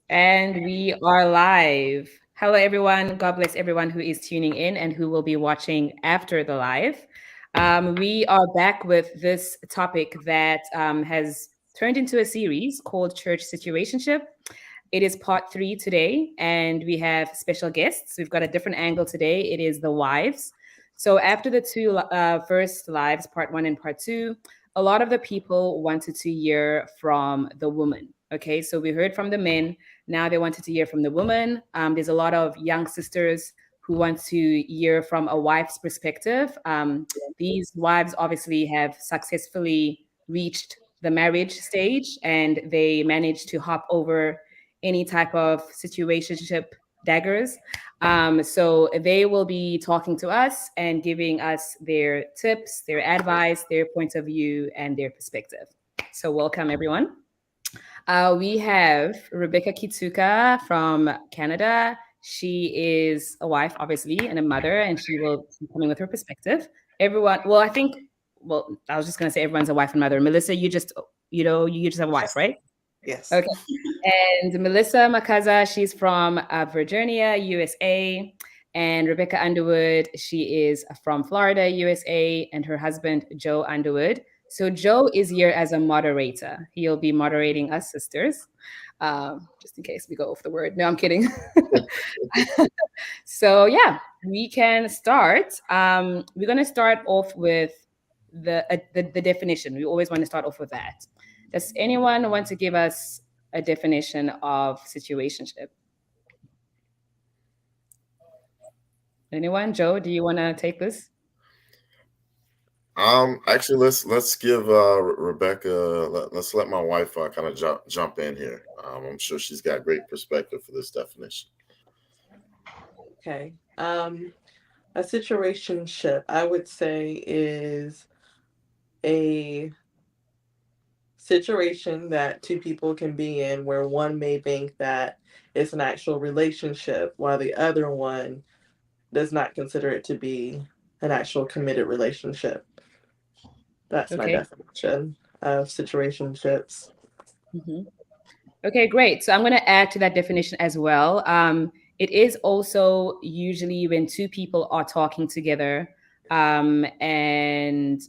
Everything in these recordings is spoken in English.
And we are live. Hello, everyone. God bless everyone who is tuning in and who will be watching after the live. We are back with this topic that has turned into a series called Church Situationship. It is part 3 today, and we have special guests. We've got a different angle today. It is the wives. So, after the two first lives, part 1 and part 2, a lot of the people wanted to hear from the woman. Okay, so we heard from the men. Now they wanted to hear from the woman. There's a lot of young sisters who want to hear from a wife's perspective. These wives obviously have successfully reached the marriage stage and they managed to hop over any type of situationship daggers. So they will be talking to us and giving us their tips, their advice, their point of view, and their perspective. So, welcome everyone. We have Rebecca Kitsuka from Canada. She is a wife, obviously, and a mother, and she will be coming with her perspective. Everyone, well, I think, well, I was just going to say everyone's a wife and mother. Melissa, you just, you just have a wife, right? Yes. Okay. And Melissa Makaza, she's from Virginia, USA. And Rebecca Underwood, she is from Florida, USA. And her husband, Joe Underwood. So Joe is here as a moderator. He'll be moderating us sisters, just in case we go off the word. No, I'm kidding. So yeah, we can start. We're gonna start off with the definition. We always want to start off with that. Does anyone want to give us a definition of situationship? Anyone? Joe, do you want to take this? Actually, let's give Rebecca. Let's let my wife kind of jump in here. I'm sure she's got great perspective for this definition. Okay. A situationship, I would say, is a situation that two people can be in where one may think that it's an actual relationship while the other one does not consider it to be an actual committed relationship. That's my Okay. definition of situationships. hmm Okay, great. So I'm going to add to that definition as well. It is also usually when two people are talking together, and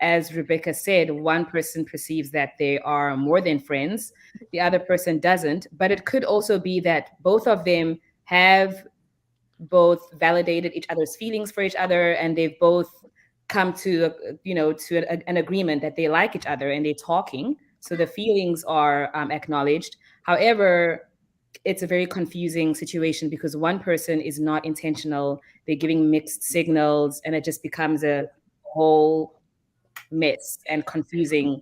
as Rebecca said, one person perceives that they are more than friends, the other person doesn't. But it could also be that both of them have both validated each other's feelings for each other, and they've both come to an agreement that they like each other and they're talking, so the feelings are acknowledged. However, it's a very confusing situation because one person is not intentional, they're giving mixed signals, and it just becomes a whole mess and confusing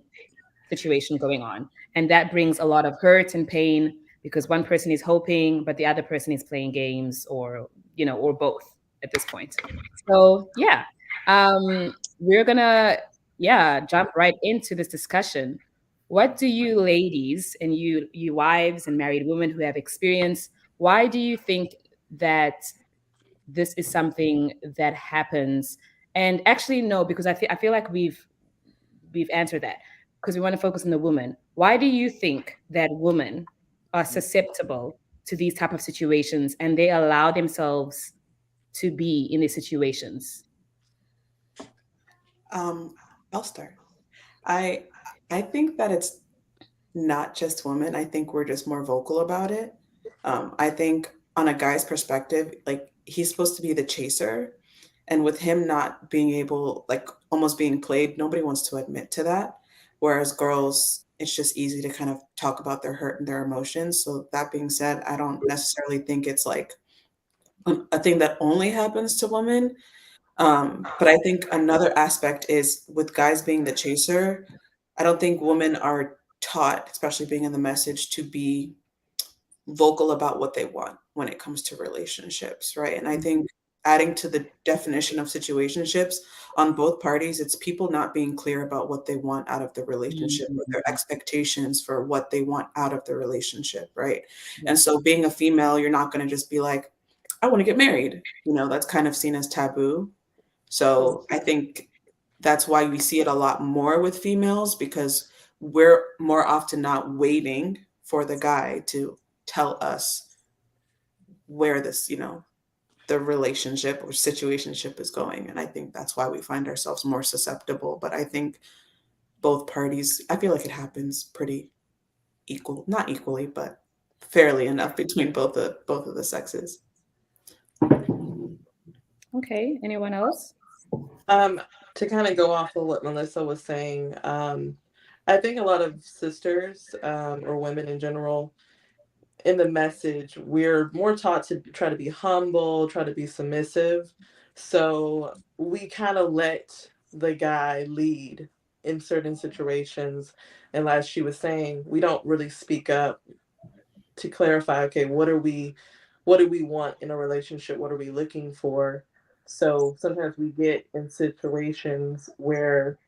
situation going on. And that brings a lot of hurt and pain because one person is hoping, but the other person is playing games, or, or both at this point. So, yeah, we're gonna, yeah, jump right into this discussion. What do you ladies and you wives and married women who have experience, why do you think that this is something that happens? And actually, no, because I feel like we've answered that because we want to focus on the woman. Why do you think that women are susceptible to these type of situations and they allow themselves to be in these situations? Um, I'll start. I I think that it's not just women. I think we're just more vocal about it. I think on a guy's perspective, like he's supposed to be the chaser, and with him not being able, like almost being played, nobody wants to admit to that. Whereas girls, it's just easy to kind of talk about their hurt and their emotions. So that being said, I don't necessarily think it's like a thing that only happens to women. But I think another aspect is with guys being the chaser, I don't think women are taught, especially being in the message, to be vocal about what they want when it comes to relationships, right? And I think adding to the definition of situationships on both parties, it's people not being clear about what they want out of the relationship or Mhm. their expectations for what they want out of the relationship, right? Yeah. And so being a female, you're not going to just be like, I want to get married. That's kind of seen as taboo. So I think that's why we see it a lot more with females because we're more often not waiting for the guy to tell us where this, the relationship or situationship is going. And I think that's why we find ourselves more susceptible. But I think both parties, I feel like it happens pretty not equally, but fairly enough between both of the sexes. Okay. Anyone else? To kind of go off of what Melissa was saying, I think a lot of sisters, or women in general, in the message, we're more taught to try to be humble, try to be submissive. So we kind of let the guy lead in certain situations. And as she was saying, we don't really speak up to clarify, okay, what do we want in a relationship? What are we looking for? So sometimes we get in situations where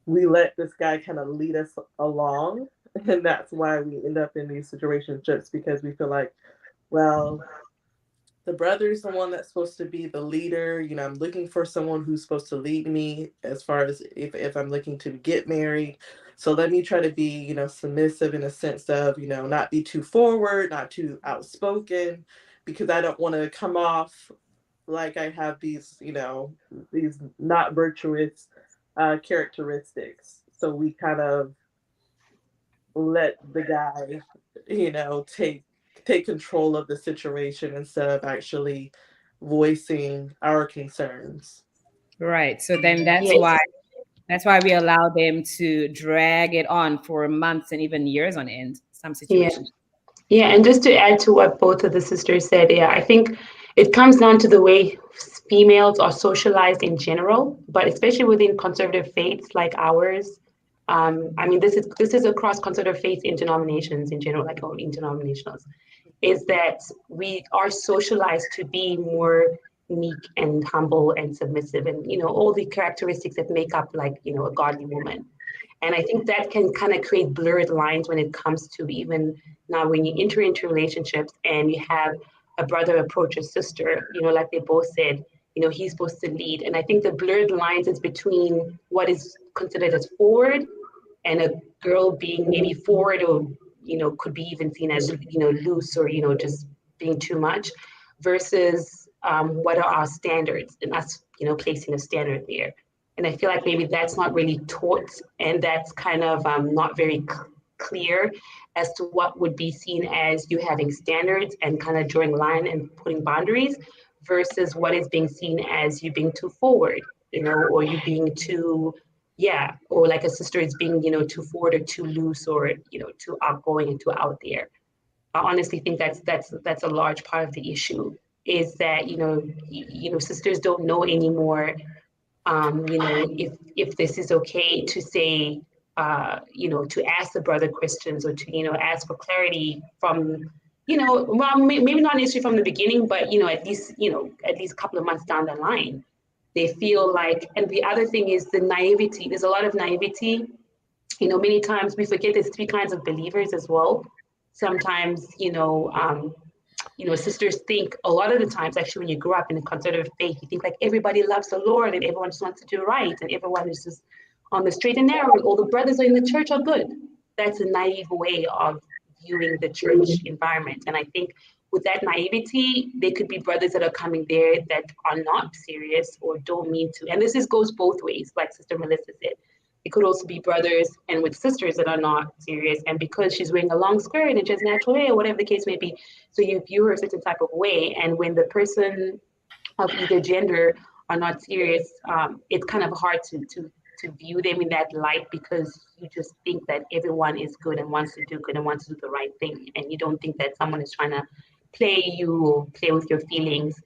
we let this guy kind of lead us along. And that's why we end up in these situations, just because we feel like, well, the brother's the one that's supposed to be the leader. I'm looking for someone who's supposed to lead me as far as if I'm looking to get married. So let me try to be, submissive in a sense of, not be too forward, not too outspoken, because I don't want to come off like I have these not virtuous characteristics. So we kind of let the guy, take control of the situation instead of actually voicing our concerns. Right. So then Yes. that's why we allow them to drag it on for months and even years on end, some Yeah. situations. Yeah, and just to add to what both of the sisters said, yeah, I think it comes down to the way females are socialized in general, but especially within conservative faiths like ours. I mean, this is across conservative faiths in denominations in general, like in denominationals, is that we are socialized to be more meek and humble and submissive, and all the characteristics that make up like a godly woman. And I think that can kind of create blurred lines when it comes to even now when you enter into relationships and you have a brother approach a sister, like they both said, he's supposed to lead. And I think the blurred lines is between what is considered as forward and a girl being maybe forward or, could be even seen as, loose or, just being too much versus what are our standards and us, placing a standard there. And I feel like maybe that's not really taught, and that's kind of not very clear as to what would be seen as you having standards and kind of drawing line and putting boundaries versus what is being seen as you being too forward, or you being too, yeah, or like a sister is being, too forward or too loose or, too outgoing and too out there. I honestly think that's a large part of the issue is that, sisters don't know anymore, if this is okay to say, to ask the brother questions or to, ask for clarity from, well, maybe not necessarily from the beginning, but, at least a couple of months down the line, they feel like, and the other thing is the naivety. There's a lot of naivety. Many times we forget there's three kinds of believers as well. Sometimes, sisters think a lot of the times, actually, when you grow up in a conservative faith, you think like everybody loves the Lord and everyone just wants to do right and everyone is just on the straight and narrow. All the brothers in the church are good. That's a naive way of viewing the church environment. And I think with that naivety, there could be brothers that are coming there that are not serious or don't mean to. And goes both ways, like Sister Melissa said. It could also be brothers and with sisters that are not serious. And because she's wearing a long skirt and just natural hair, whatever the case may be, so you view her a certain type of way. And when the person of either gender are not serious, it's kind of hard to view them in that light because you just think that everyone is good and wants to do good and wants to do the right thing. And you don't think that someone is trying to play you or play with your feelings.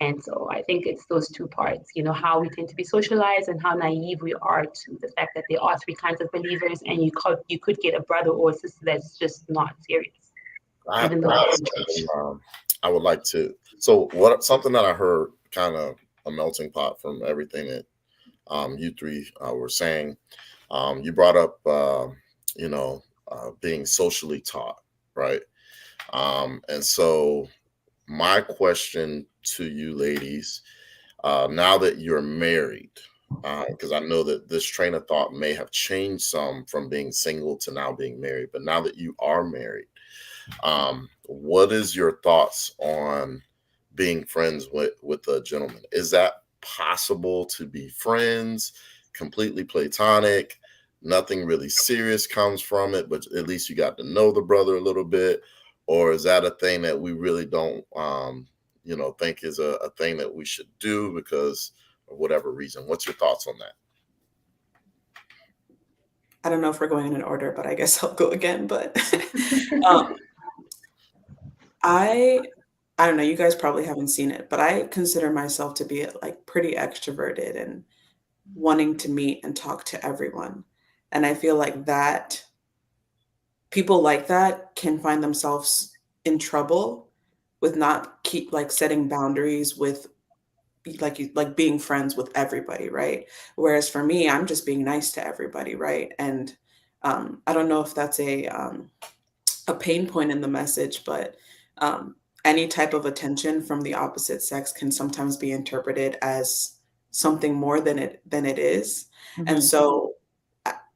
And so I think it's those two parts, how we tend to be socialized and how naive we are to the fact that there are three kinds of believers and you could get a brother or a sister that's just not serious, even though they're in church. I would like to. So something that I heard, kind of a melting pot from everything that you three were saying. You brought up, being socially taught, right? And so my question to you ladies, now that you're married, because I know that this train of thought may have changed some from being single to now being married, but now that you are married, What is your thoughts on being friends with a gentleman? Is that possible to be friends, completely platonic? Nothing really serious comes from it, but at least you got to know the brother a little bit. Or is that a thing that we really don't, think is a thing that we should do because of whatever reason? What's your thoughts on that? I don't know if we're going in an order, but I guess I'll go again. But um, I I don't know. You guys probably haven't seen it, but I consider myself to be like pretty extroverted and wanting to meet and talk to everyone. And I feel like that people like that can find themselves in trouble with not keep like setting boundaries with like being friends with everybody, right? Whereas for me, I'm just being nice to everybody, right? And I don't know if that's a pain point in the message, but um, any type of attention from the opposite sex can sometimes be interpreted as something more than it is. And Mhm. so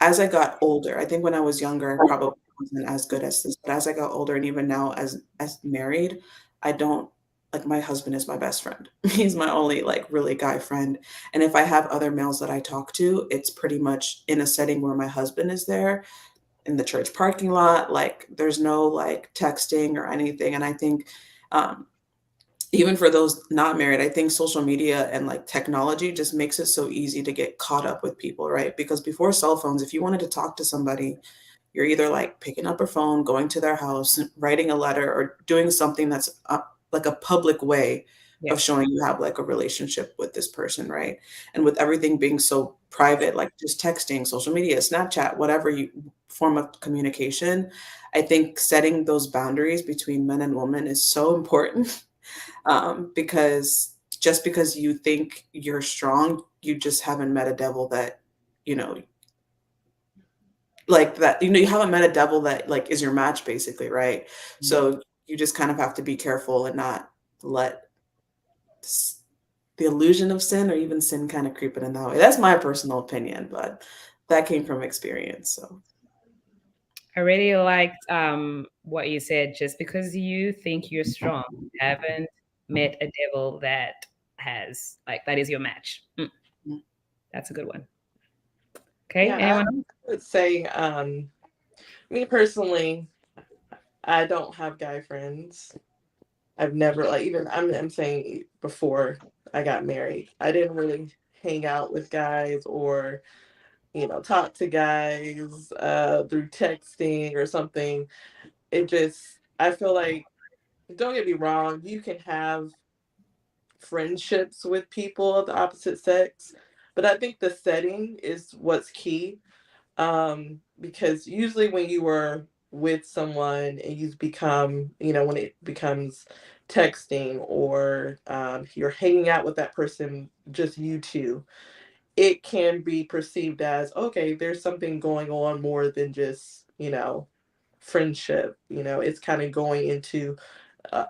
as I got older, I think when I was younger, I probably wasn't as good as this, but as I got older and even now as married, I don't like my husband is my best friend. He's my only like really guy friend. And if I have other males that I talk to, it's pretty much in a setting where my husband is there in the church parking lot. Like there's no like texting or anything. And I think um, even for those not married, I think social media and like technology just makes it so easy to get caught up with people, right? Because before cell phones, if you wanted to talk to somebody, you're either like picking up a phone, going to their house, writing a letter, or doing something that's like a public way of Yeah. showing you have like a relationship with this person, right? And with everything being so private, like just texting, social media, Snapchat, whatever you form of communication, I think setting those boundaries between men and women is so important because just because you think you're strong, you just haven't met a devil that you know like that you haven't met a devil that like is your match basically, right? Mhm. So you just kind of have to be careful and not let s- the illusion of sin or even sin kind of creep in that way. That's my personal opinion, but that came from experience. So I really liked what you said. Just because you think you're strong, you haven't met a devil that has like that is your match. mm, That's a good one. Okay, Yeah, I anyone else? would say, me personally, I don't have guy friends. I've never like even I'm saying before I got married, I didn't really hang out with guys or talk to guys through texting or something. It just I feel like don't get me wrong, you can have friendships with people of the opposite sex, but I think the setting is what's key. Because usually when you were with someone and you become, when it becomes texting or you're hanging out with that person, just you two, it can be perceived as okay, there's something going on more than just, friendship. It's kind of going into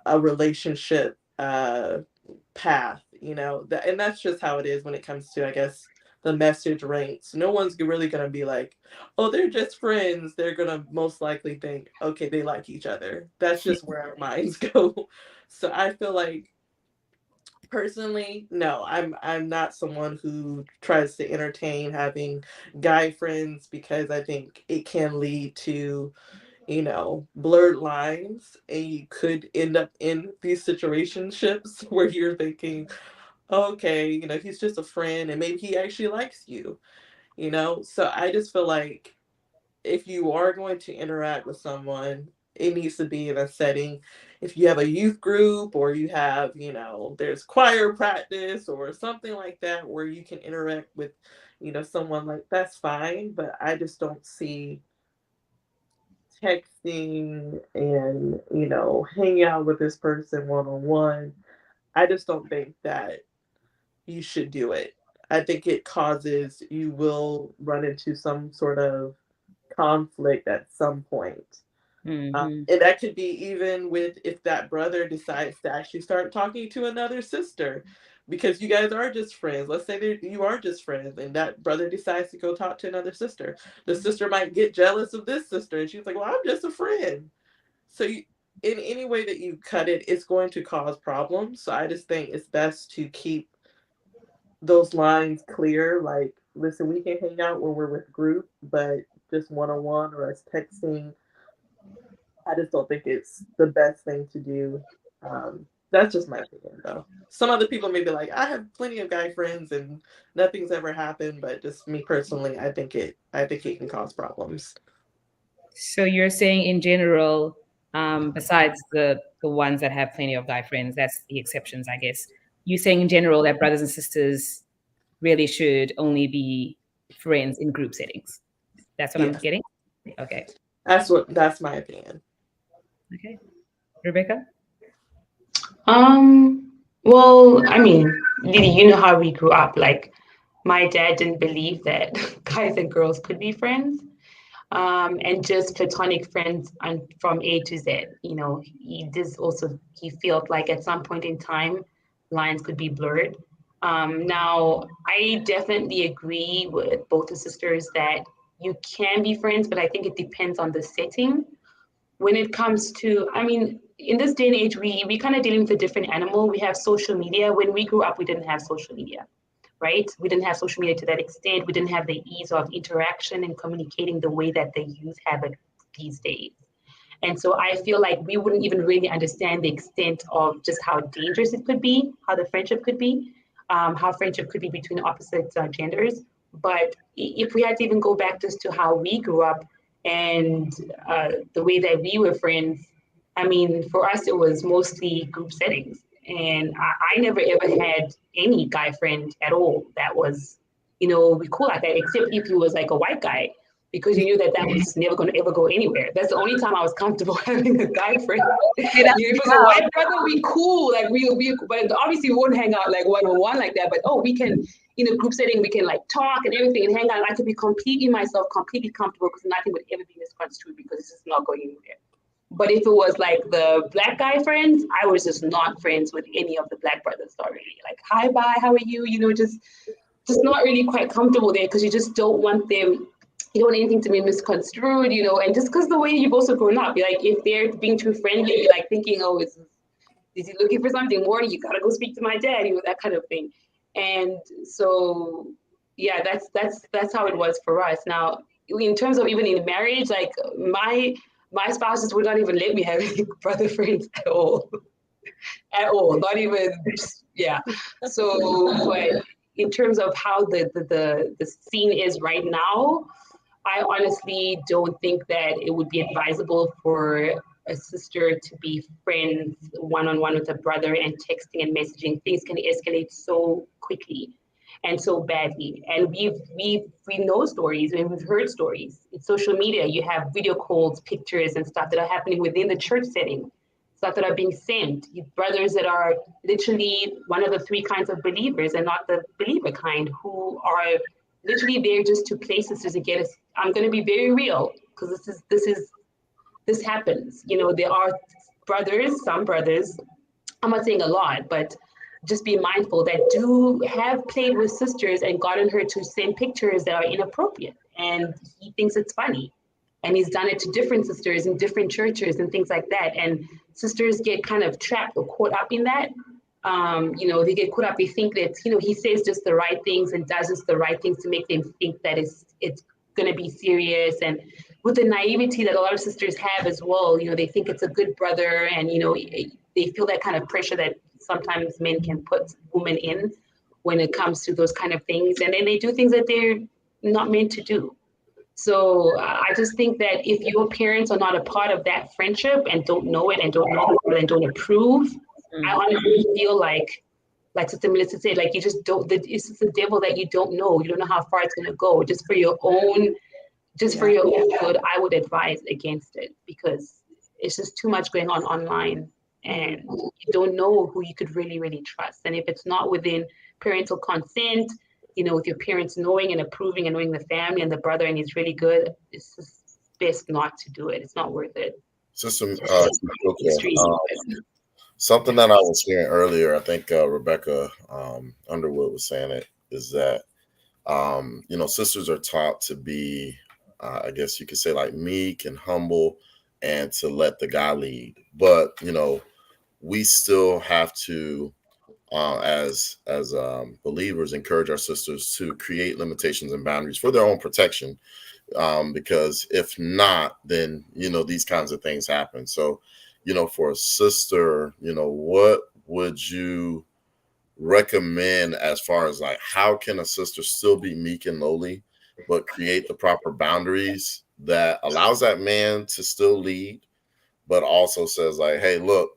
a relationship path, and that's just how it is when it comes to, I guess, the message ranks. No one's really going to be like, oh, they're just friends. They're going to most likely think, okay, they like each other. That's just where our minds go. So I feel like personally, no, I'm not someone who tries to entertain having guy friends because I think it can lead to blurred lines, and you could end up in these situationships where you're thinking, okay, he's just a friend and maybe he actually likes you. So I just feel like if you are going to interact with someone, it needs to be in a setting. If you have a youth group or you have, there's choir practice or something like that where you can interact with, someone, like that's fine. But I just don't see texting and, hanging out with this person one on one. I just don't think that you should do it. I think it causes you will run into some sort of conflict at some point. Hmm. And that could be even with if that brother decides to actually start talking to another sister because you guys are just friends. Let's say you are just friends, and that brother decides to go talk to another sister. The sister might get jealous of this sister, and she's like, well, I'm just a friend. So in any way that you cut it, it's going to cause problems. So I just think it's best to keep those lines clear. Like, listen, we can hang out when we're with group, but just one on one or us texting, I just don't think it's the best thing to do. That's just my opinion, though. Some other people may be like, I have plenty of guy friends and nothing's ever happened, but just me personally, I think it can cause problems. So you're saying in general, besides the ones that have plenty of guy friends, that's the exceptions, I guess. You're saying in general that brothers and sisters really should only be friends in group settings. That's what I'm Yes, getting. Okay. that's my opinion. Okay. Rebecca? Well, I mean, Lily, you know how we grew up. Like, my dad didn't believe that guys and girls could be friends, and just platonic friends and from A to Z. You know, he felt like at some point in time, lines could be blurred. Now, I definitely agree with both the sisters that you can be friends, but I think it depends on the setting when it comes to, I mean, in this day and age, we kind of dealing with a different animal. We have social media. When we grew up, we didn't have social media, right? We didn't have social media to that extent. We didn't have the ease of interaction and communicating the way that the youth have it these days. And so I feel like we wouldn't even really understand the extent of just how dangerous it could be, how the friendship could be, how friendship could be between opposite genders. But if we had to even go back just to how we grew up and the way that we were friends, I mean, for us, it was mostly group settings. And I never ever had any guy friend at all that was, we cool like that, except if he was like a white guy because you knew that that was never going to ever go anywhere. That's the only time I was comfortable having a guy friend. Okay, that's If it was a white brother, we cool, like we, but obviously we won't hang out like one on one like that. But we can in a group setting, we can like talk and everything and hang out. I could be completely myself, completely comfortable because nothing would ever be misconstrued because it's just not going anywhere. But if it was like the black guy friends, I was just not friends with any of the black brothers already. Like, hi, bye, how are you? Just not really quite comfortable there because you just don't want them, you don't want anything to be misconstrued, and just because the way you've also grown up, you're like, if they're being too friendly, you're like thinking, oh, is he looking for something more? You gotta go speak to my dad, that kind of thing. And so, yeah, that's how it was for us. Now, in terms of even in marriage, like my spouses would not even let me have any brother friends at all. At all, not even, yeah. So, but in terms of how the scene is right now, I honestly don't think that it would be advisable for a sister to be friends one on one with a brother and texting and messaging. Things can escalate so quickly and so badly. And we know stories and we've heard stories. In social media, you have video calls, pictures, and stuff that are happening within the church setting, stuff that are being sent. Brothers that are literally one of the three kinds of believers and not the believer kind, who are literally there just to play sisters and get us. I'm going to be very real because this happens. There are some brothers, I'm not saying a lot, but just be mindful that do have played with sisters and gotten her to send pictures that are inappropriate. And he thinks it's funny. And he's done it to different sisters in different churches and things like that. And sisters get kind of trapped or caught up in that. They get caught up. They think that, he says just the right things and does just the right things to make them think that it's going to be serious. And with the naivety that a lot of sisters have as well, they think it's a good brother and, they feel that kind of pressure that sometimes men can put women in when it comes to those kind of things. And then they do things that they're not meant to do. So I just think that if your parents are not a part of that friendship and don't know it and don't know and don't approve, I honestly feel like Sister Melissa said, like you just don't. It's just the devil that you don't know. You don't know how far it's going to go. Just for your own good, I would advise against it because it's just too much going on online, and you don't know who you could really, really trust. And if it's not within parental consent, with your parents knowing and approving and knowing the family and the brother and he's really good, it's just best not to do it. It's not worth it. System, Extreme. something that I was hearing earlier, I think Rebecca Underwood was saying it, is that, sisters are taught to be, I guess you could say like meek and humble and to let the guy lead. But we still have to, as believers, encourage our sisters to create limitations and boundaries for their own protection, because if not, then these kinds of things happen. So for a sister, what would you recommend as far as like how can a sister still be meek and lowly but create the proper boundaries that allows that man to still lead, but also says like, hey, look,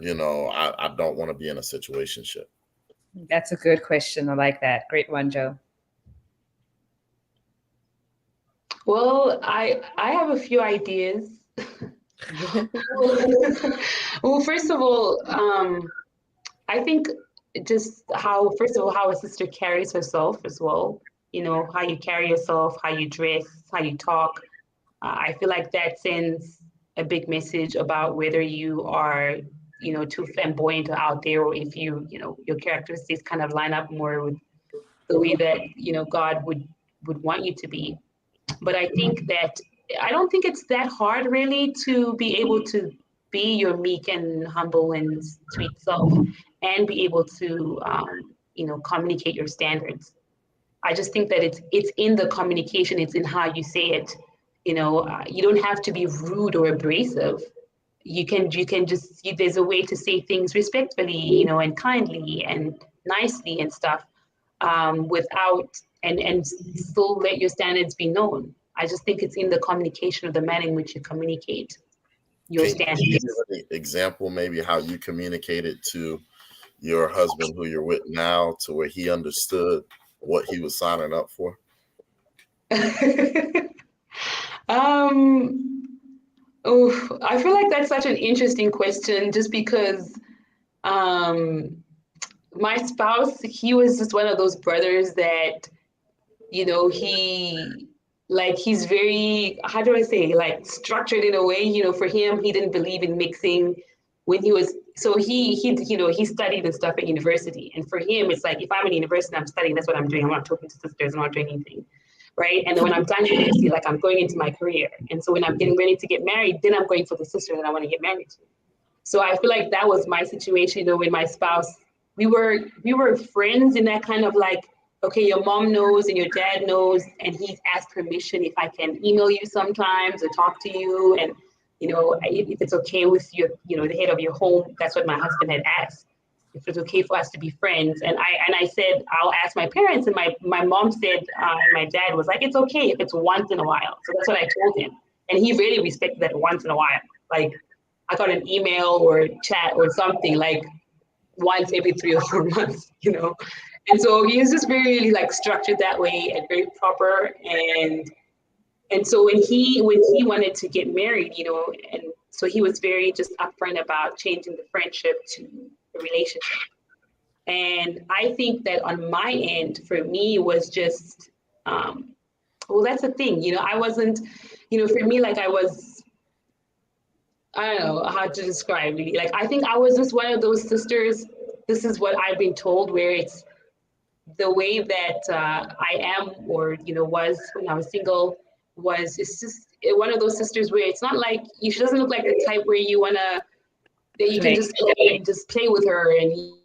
I don't want to be in a situationship? That's a good question. I like that. Great one, Joe. Well, I have a few ideas. Well, first of all, I think just how, first of all, how a sister carries herself as well. How you carry yourself, how you dress, how you talk. I feel like that sends a big message about whether you are, too flamboyant or out there, or if your characteristics kind of line up more with the way that, God would want you to be. But I don't think it's that hard really to be able to be your meek and humble and sweet self and be able to, communicate your standards. I just think that it's in the communication, it's in how you say it. You don't have to be rude or abrasive. You can just there's a way to say things respectfully, and kindly and nicely and stuff, without and still let your standards be known. I just think it's in the communication of the manner in which you communicate your Can you standards. give an example maybe how you communicated to your husband who you're with now to where he understood what he was signing up for? um, I feel like that's such an interesting question, just because um, my spouse, he was just one of those brothers that, he's very, how do I say, like structured in a way. For him, he didn't believe in mixing when he was, so he studied and stuff at university. And for him, it's like, if I'm in university, I'm studying, that's what I'm doing. I'm not talking to sisters, I'm not doing anything. Right. And then when I'm done university, like I'm going into my career. And so when I'm getting ready to get married, then I'm going for the sister that I want to get married to. So I feel like that was my situation, with my spouse. We were friends in that kind of like, okay, your mom knows and your dad knows, and he's asked permission if I can email you sometimes or talk to you, and if it's okay with your, the head of your home. That's what my husband had asked, if it's okay for us to be friends. And I said I'll ask my parents, and my mom said, and my dad was like, it's okay if it's once in a while. So that's what I told him, and he really respected that once in a while. Like I got an email or chat or something like once every 3 or 4 months. And so he was just very like structured that way and very proper. And so when he wanted to get married, and so he was very just upfront about changing the friendship to a relationship. And I think that on my end, for me, was just, well, that's the thing, I wasn't, for me, like I don't know how to describe it. Like, I think I was just one of those sisters. This is what I've been told, where it's the way that I am, or was when I was single. It's just one of those sisters where it's not like she doesn't look like the type where that you can Play. just go and just play with her and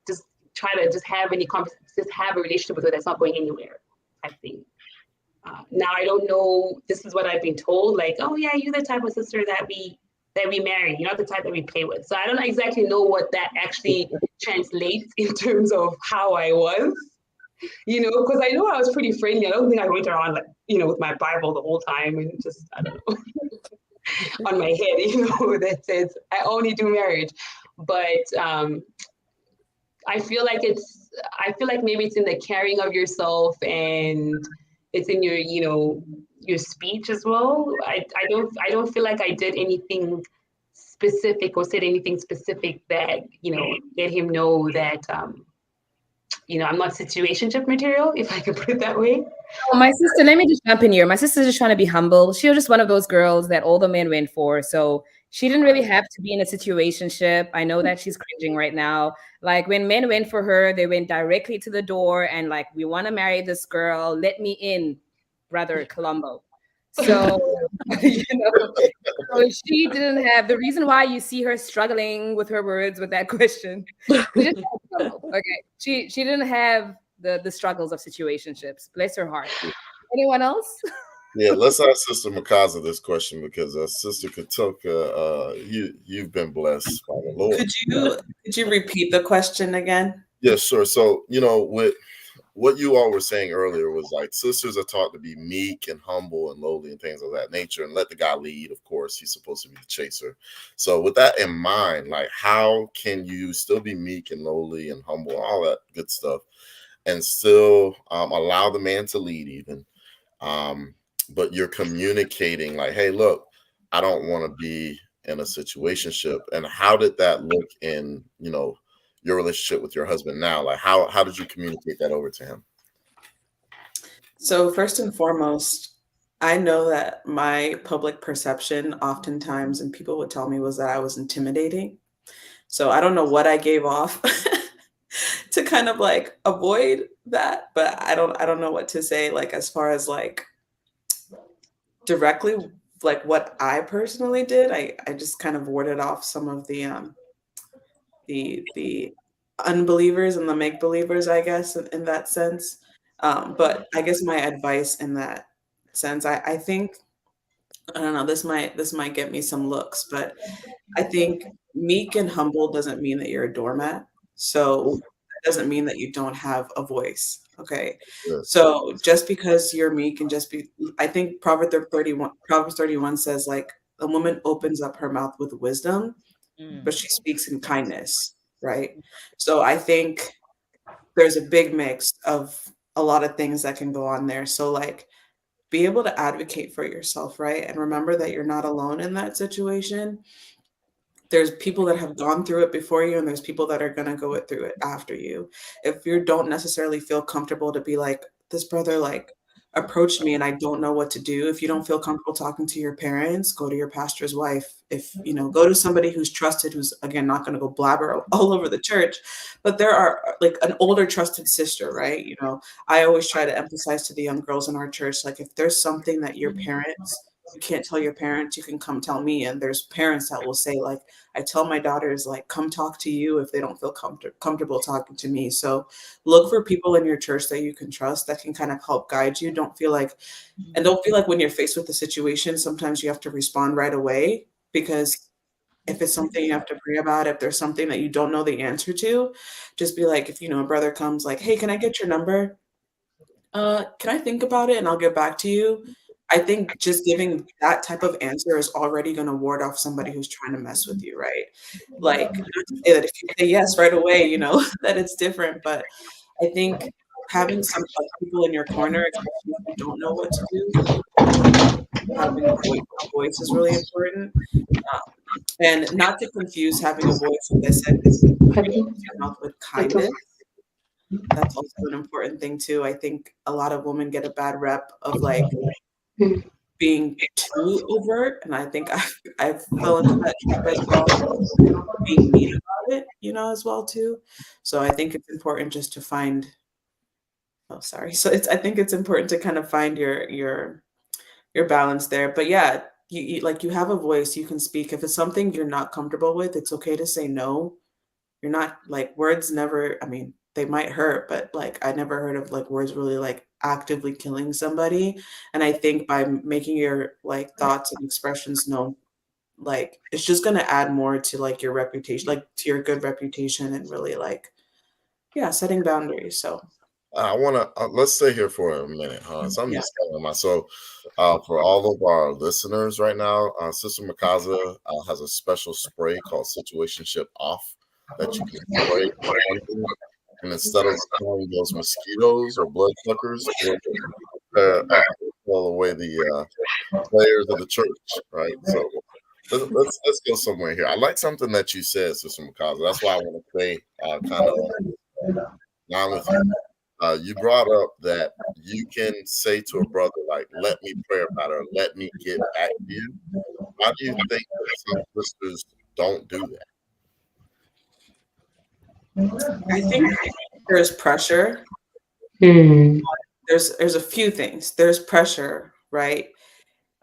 just try to just just have a relationship with her that's not going anywhere type thing. Now I don't know. This is what I've been told. Like, oh yeah, you're the type of sister that we marry. You're not the type that we play with. So I don't exactly know what that actually translates in terms of how I was. Because I know I was pretty friendly. I don't think I went around like with my Bible the whole time and just, I don't know, on my head, that says I only do marriage. But I feel like maybe it's in the caring of yourself, and it's in your, your speech as well. I don't feel like I did anything specific or said anything specific that, let him know that, I'm not situationship material, if I can put it that way. Oh, my sister, let me just jump in here. My sister's just trying to be humble. She was just one of those girls that all the men went for. So she didn't really have to be in a situationship. I know that she's cringing right now. Like when men went for her, they went directly to the door and like, we want to marry this girl. Let me in, brother Colombo. So, so she didn't have the reason why you see her struggling with her words with that question. She just had struggle. Okay. She didn't have the struggles of situationships. Bless her heart. Anyone else? Yeah, let's ask Sister Makaza this question because Sister Katoka, you've been blessed by the Lord. Could you repeat the question again? Yeah, sure. So, with what you all were saying earlier was like sisters are taught to be meek and humble and lowly and things of that nature, and let the guy lead. Of course, he's supposed to be the chaser. So, with that in mind, like, how can you still be meek and lowly and humble and all that good stuff, and still allow the man to lead, even? But you're communicating like, hey, look, I don't want to be in a situationship. And how did that look in, your relationship with your husband now? Like, how did you communicate that over to him? So first and foremost, I know that my public perception oftentimes, and people would tell me, was that I was intimidating. So I don't know what I gave off to kind of like avoid that, but I don't know what to say, like as far as like directly, like what I personally did. I just kind of warded off some of the unbelievers and the make believers, I guess, in that sense. But I guess my advice in that sense, I think, I don't know, this might get me some looks, but I think meek and humble doesn't mean that you're a doormat. So that doesn't mean that you don't have a voice. Okay. Yeah. So just because you're meek and I think Proverbs 31 says like a woman opens up her mouth with wisdom, but she speaks in kindness. Right. So I think there's a big mix of a lot of things that can go on there. So like be able to advocate for yourself, right? And remember that you're not alone in that situation. There's people that have gone through it before you, and there's people that are going to go through it after you. If you don't necessarily feel comfortable to be like, this brother like approached me and I don't know what to do. If you don't feel comfortable talking to your parents, go to your pastor's wife. If go to somebody who's trusted, who's again not going to go blabber all over the church, but there are like an older trusted sister, right? I always try to emphasize to the young girls in our church, like if there's something that your parents, you can't tell your parents, you can come tell me. And there's parents that will say like, I tell my daughters like, come talk to you if they don't feel comfortable talking to me. So look for people in your church that you can trust, that can kind of help guide you. Don't feel like when you're faced with a situation, sometimes you have to respond right away, because if it's something you have to pray about, if there's something that you don't know the answer to, just be like, if a brother comes like, hey, can I get your number? Can I think about it and I'll get back to you? I think just giving that type of answer is already going to ward off somebody who's trying to mess with you, right? Like, not to say that if you say yes right away, that it's different, but I think having some like, people in your corner, especially if you don't know what to do, having a voice is really important. Um, and not to confuse having a voice, as I said, your mouth with kindness. That's also an important thing too. I think a lot of women get a bad rep of like being too overt, and I think I've fell into that trap as well, being mean about it, as well too. So I think it's important just to find. Oh, sorry. So I think it's important to kind of find your balance there. But yeah, you like you have a voice, you can speak. If it's something you're not comfortable with, it's okay to say no. You're not like words never, I mean, they might hurt, but like I never heard of like words really like actively killing somebody. And I think by making your like thoughts and expressions known, like it's just gonna add more to like your reputation, like to your good reputation, and really like, yeah, setting boundaries. So I want to let's stay here for a minute, huh? So I'm yeah. just telling my for all of our listeners right now, Sister Makaza has a special spray called Situationship Off that you can spray on you. And instead of killing those mosquitoes or blood suckers, pull away the players of the church, right? So let's go somewhere here. I like something that you said, Sister Makaza. That's why I want to say kind of line with you. You brought up that you can say to a brother, like, let me pray about it, or let me get back to you. Why do you think that some sisters don't do that? I think there's pressure. Hmm. There's a few things. There's pressure, right?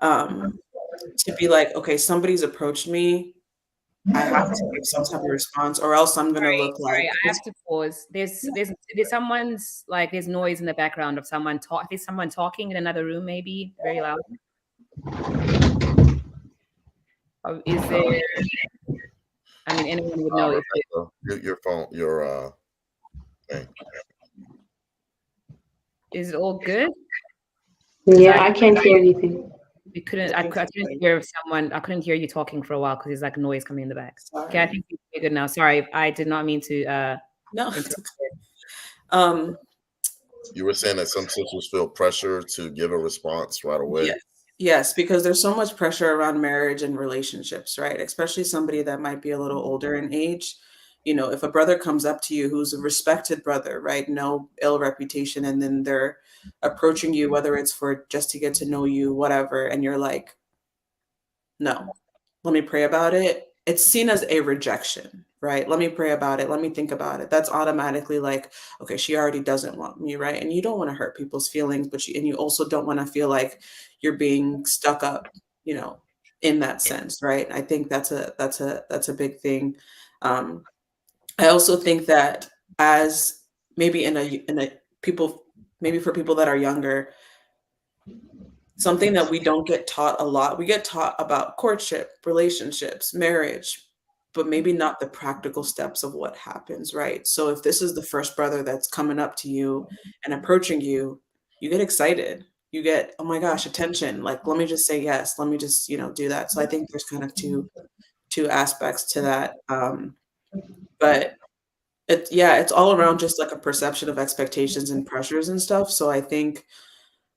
to be like, okay, somebody's approached me, I have to give some type of response, or else I'm gonna look Sorry, like I have to pause. There's someone's like there's noise in the background of someone talk. There's someone talking in another room, maybe very loud. Or is there? I mean, anyone would know if it, Your phone, your thing. is it all good? Yeah, I can't hear anything. We couldn't. I couldn't hear someone. I couldn't hear you talking for a while because there's like noise coming in the back. Okay, I sorry. think you're good now. Sorry, I did not mean to. No, it's interrupt. okay. You were saying that some sisters feel pressure to give a response right away. Yes. Yes, because there's so much pressure around marriage and relationships, right? Especially somebody that might be a little older in age. You know, if a brother comes up to you who's a respected brother, right? No ill reputation, and then they're approaching you, whether it's for just to get to know you, whatever, and you're like, no, let me pray about it. It's seen as a rejection, right? Let me pray about it. Let me think about it. That's automatically like, okay, she already doesn't want me, right? And you don't want to hurt people's feelings, but you also don't want to feel like you're being stuck up, you know, in that sense, right? I think that's a big thing. Um, I also think that as maybe in a people maybe for people that are younger, something that we don't get taught a lot. We get taught about courtship, relationships, marriage, but maybe not the practical steps of what happens, right? So if this is the first brother that's coming up to you and approaching you, you get excited. You get, oh my gosh, attention. Like, let me just say yes. Let me just, do that. So I think there's kind of two aspects to that. But it's all around just like a perception of expectations and pressures and stuff. So I think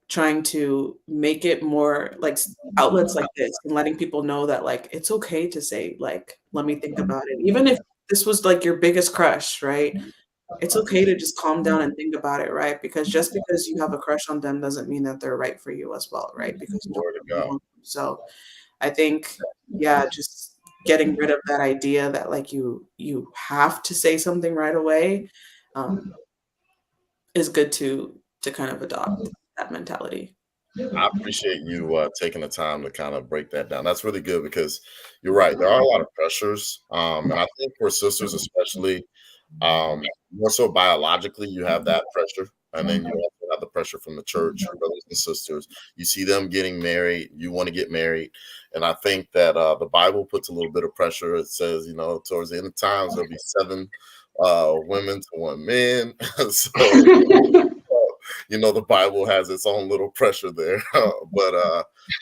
trying to make it more like outlets like this and letting people know that like it's okay to say like let me think about it, even if this was like your biggest crush, right? It's okay to just calm down and think about it, right? Because just because you have a crush on them doesn't mean that they're right for you as well, right? Because you don't Glory to really God. know them. So I think, yeah, just getting rid of that idea that like you have to say something right away, um, is good to kind of adopt that mentality. I appreciate you taking the time to kind of break that down. That's really good because you're right. There are a lot of pressures, and I think for sisters especially, more so biologically, you have that pressure, and then you also have the pressure from the church, brothers and sisters. You see them getting married, you want to get married, and I think that the Bible puts a little bit of pressure. It says, towards the end of times there'll be seven women to one man. So the Bible has its own little pressure there. But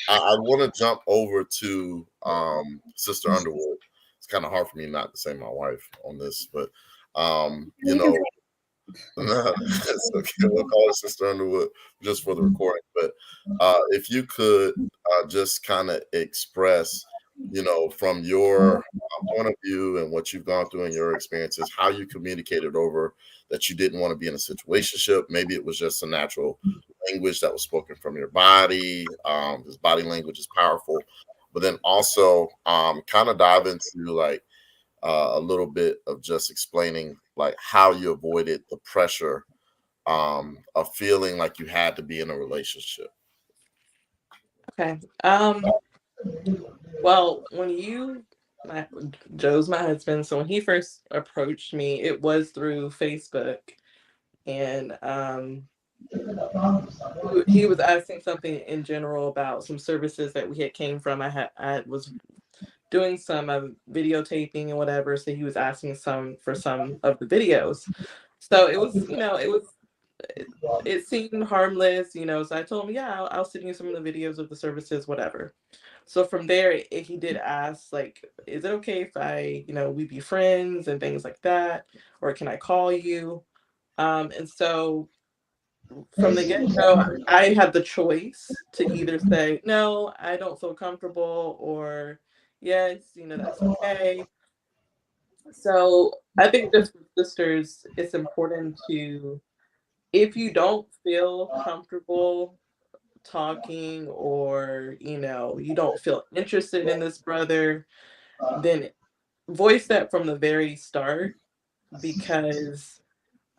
I want to jump over to Sister Underwood. It's kind of hard for me not to say my wife on this, but it's okay. We'll call her Sister Underwood just for the recording. But if you could just kind of express, from your point of view and what you've gone through and your experiences, how you communicated over that you didn't want to be in a situationship. Maybe it was just a natural language that was spoken from your body. Because body language is powerful. But then also kind of dive into like a little bit of just explaining like how you avoided the pressure of feeling like you had to be in a relationship. Okay. Well, Joe's my husband, so when he first approached me, it was through Facebook, and he was asking something in general about some services that we had came from. I was doing some videotaping and whatever, so he was asking for some of the videos. So it was, it seemed harmless, so I told him, yeah, I'll send you some of the videos of the services, whatever. So from there, he did ask, like, is it okay if we be friends and things like that, or can I call you? And so from the get-go, I had the choice to either say, no, I don't feel comfortable, or yes, that's okay. So I think just with sisters, it's important to, if you don't feel comfortable talking, or you don't feel interested in this brother, then voice that from the very start, because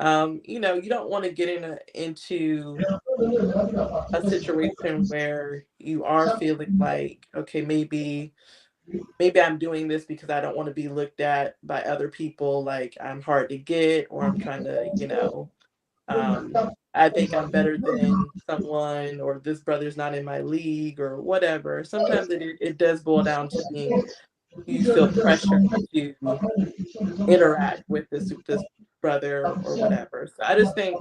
you know, you don't want to get into a situation where you are feeling like, okay, maybe I'm doing this because I don't want to be looked at by other people like I'm hard to get, or I'm trying to, you know, I think I'm better than someone, or this brother's not in my league, or whatever. Sometimes it does boil down to being, you feel pressure to interact with this brother or whatever. So I just think,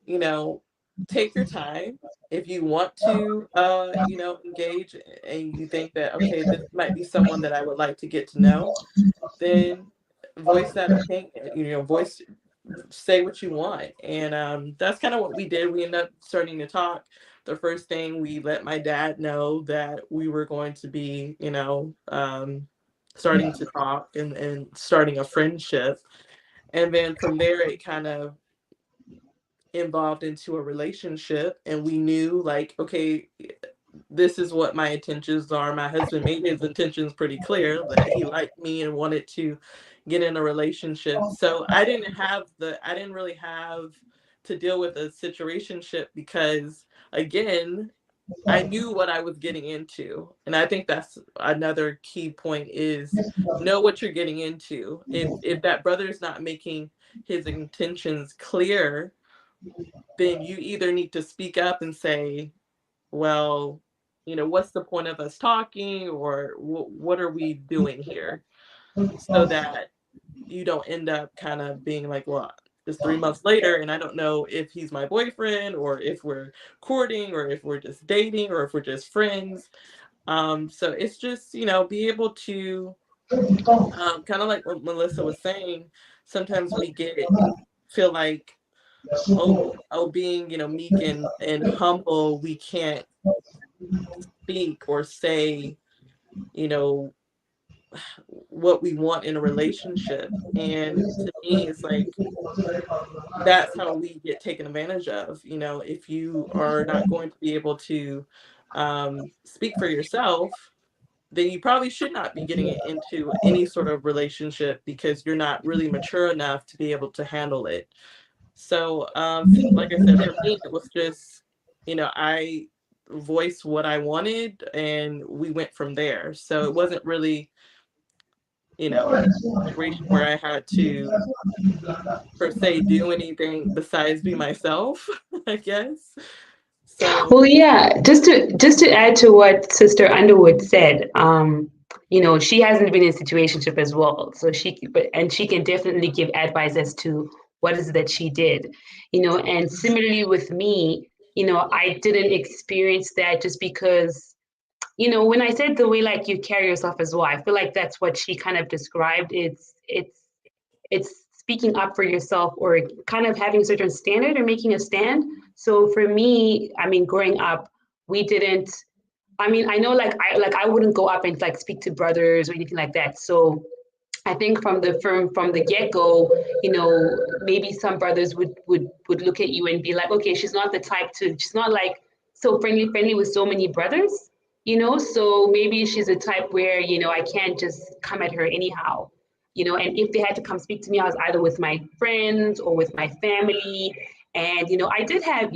you know, take your time. If you want to, you know, engage and you think that, okay, this might be someone that I would like to get to know, then voice that opinion, you know, say what you want. And that's kind of what we did. We ended up starting to talk. The first thing, we let my dad know that we were going to be, you know, starting to talk and starting a friendship. And then from there, it kind of involved into a relationship. And we knew, like, okay, this is what my intentions are. My husband made his intentions pretty clear that he liked me and wanted to get in a relationship. So I didn't really have to deal with a situationship, because again, I knew what I was getting into. And I think that's another key point, is know what you're getting into. If that brother is not making his intentions clear, then you either need to speak up and say, well, you know, what's the point of us talking, or what are we doing here? So that you don't end up kind of being like, well, it's 3 months later and I don't know if he's my boyfriend, or if we're courting, or if we're just dating, or if we're just friends. So it's just, you know, be able to, kind of like what Melissa was saying, sometimes we feel like, being, you know, meek and humble, we can't speak or say, you know, what we want in a relationship. And to me, it's like, that's how we get taken advantage of. You know, if you are not going to be able to speak for yourself, then you probably should not be getting into any sort of relationship, because you're not really mature enough to be able to handle it. So, like I said, for me, it was just, you know, I voiced what I wanted and we went from there. So it wasn't really, you know, a situation where I had to, per se, do anything besides be myself, I guess. So, Well, yeah, just to add to what Sister Underwood said, she hasn't been in a situationship as well, so she can definitely give advice as to what is it that she did, and similarly with me, I didn't experience that just because, when I said the way like you carry yourself as well, I feel like that's what she kind of described. It's speaking up for yourself, or kind of having a certain standard or making a stand. So for me, I mean, growing up, we didn't. I mean, I know I wouldn't go up and like speak to brothers or anything like that. So I think from the get go, maybe some brothers would look at you and be like, okay, she's not like so friendly with so many brothers, so maybe she's a type where, I can't just come at her anyhow, and if they had to come speak to me, I was either with my friends or with my family. And, I did have,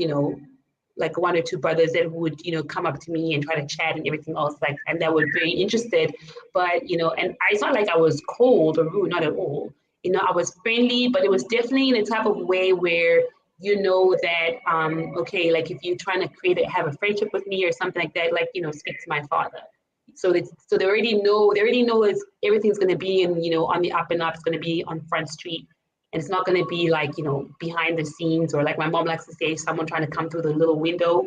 like one or two brothers that would, come up to me and try to chat and everything else, like, and that were very interested. But, and it's not like I was cold or rude, not at all. I was friendly, but it was definitely in a type of way where, that, okay, like if you're trying to have a friendship with me or something like that, like, speak to my father. So they already know is everything's going to be in, on the up and up. It's going to be on Front Street. And it's not going to be like, behind the scenes, or like my mom likes to say, someone trying to come through the little window,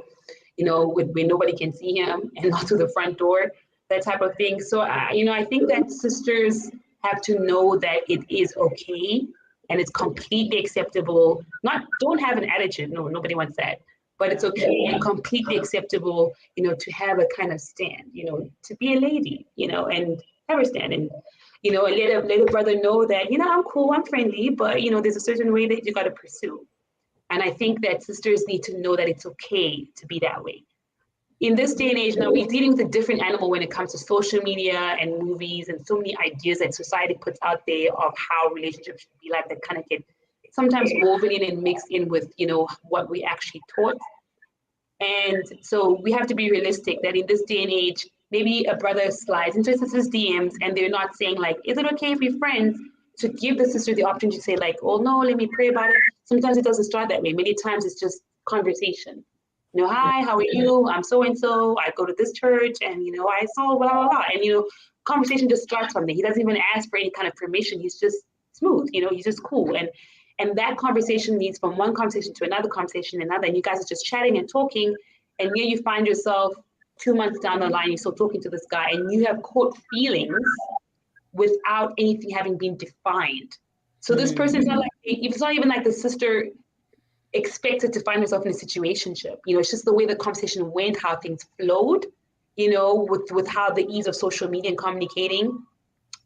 where nobody can see him, and not through the front door, that type of thing. So, I think that sisters have to know that it is okay and it's completely acceptable. Don't have an attitude. No, nobody wants that. But it's okay and completely acceptable, to have a kind of stand, to be a lady, and have a stand. And and let a brother know that, I'm cool, I'm friendly, but there's a certain way that you got to pursue. And I think that sisters need to know that it's okay to be that way. In this day and age now, we're dealing with a different animal when it comes to social media and movies and so many ideas that society puts out there of how relationships should be like, that kind of get sometimes woven in and mixed in with, what we actually taught. And so we have to be realistic that in this day and age, maybe a brother slides into his sister's DMs and they're not saying like, is it okay if we're friends? To give the sister the opportunity to say like, oh no, let me pray about it. Sometimes it doesn't start that way. Many times it's just conversation. Hi, how are you? I'm so and so. I go to this church, and I saw blah blah blah. And conversation just starts from there. He doesn't even ask for any kind of permission. He's just smooth. He's just cool. And that conversation leads from one conversation to another conversation, another, and you guys are just chatting and talking, and here you find yourself 2 months down the line, you're still talking to this guy, and you have caught feelings without anything having been defined. So this person's not like, it's not even like the sister expected to find herself in a situationship. It's just the way the conversation went, how things flowed, with how the ease of social media and communicating.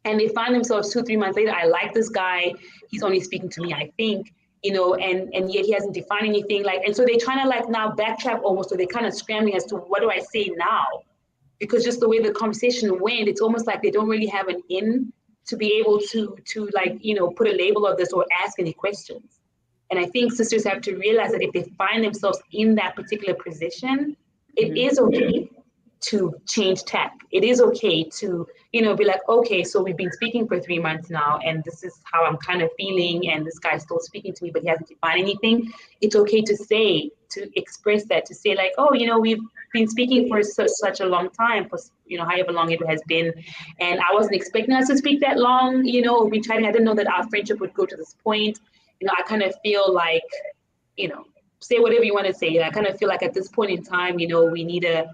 And they find themselves 2-3 months later, I like this guy, he's only speaking to me, I think, and yet he hasn't defined anything. And so they're trying to now backtrack almost, or they're kind of scrambling as to what do I say now? Because just the way the conversation went, it's almost like they don't really have an in to be able to put a label of this or ask any questions. And I think sisters have to realize that if they find themselves in that particular position, it is okay to change tack. It is okay to, be like, okay, so we've been speaking for 3 months now, and this is how I'm kind of feeling, and this guy's still speaking to me, but he hasn't defined anything. It's okay to say, to express that, to say like, oh, we've been speaking for such a long time, for however long it has been, and I wasn't expecting us to speak that long. We've been chatting. I didn't know that our friendship would go to this point. I kind of feel like, say whatever you want to say. I kind of feel like at this point in time, we need a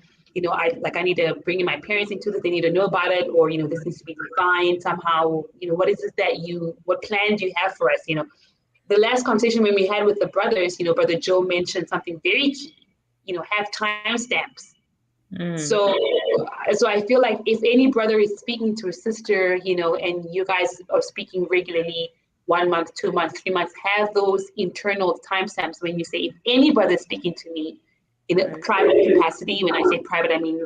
I need to bring in my parents into this. They need to know about it, or this needs to be defined somehow. What is it what plan do you have for us? The last conversation when we had with the brothers, Brother Joe mentioned something very key. Have timestamps. So I feel like if any brother is speaking to a sister, and you guys are speaking regularly, 1 month, 2 months, 3 months, have those internal timestamps when you say, if any brother is speaking to me in a private capacity. When I say private, I mean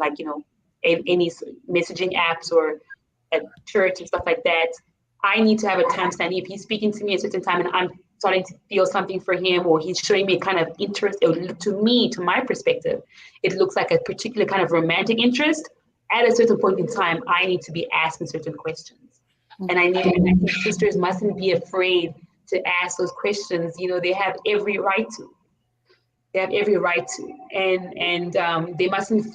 any messaging apps or at church and stuff like that. I need to have a timestamp. If he's speaking to me at a certain time and I'm starting to feel something for him, or he's showing me a kind of interest, to my perspective, it looks like a particular kind of romantic interest. At a certain point in time, I need to be asking certain questions. And I think sisters mustn't be afraid to ask those questions. They have every right to. They have every right to, and they mustn't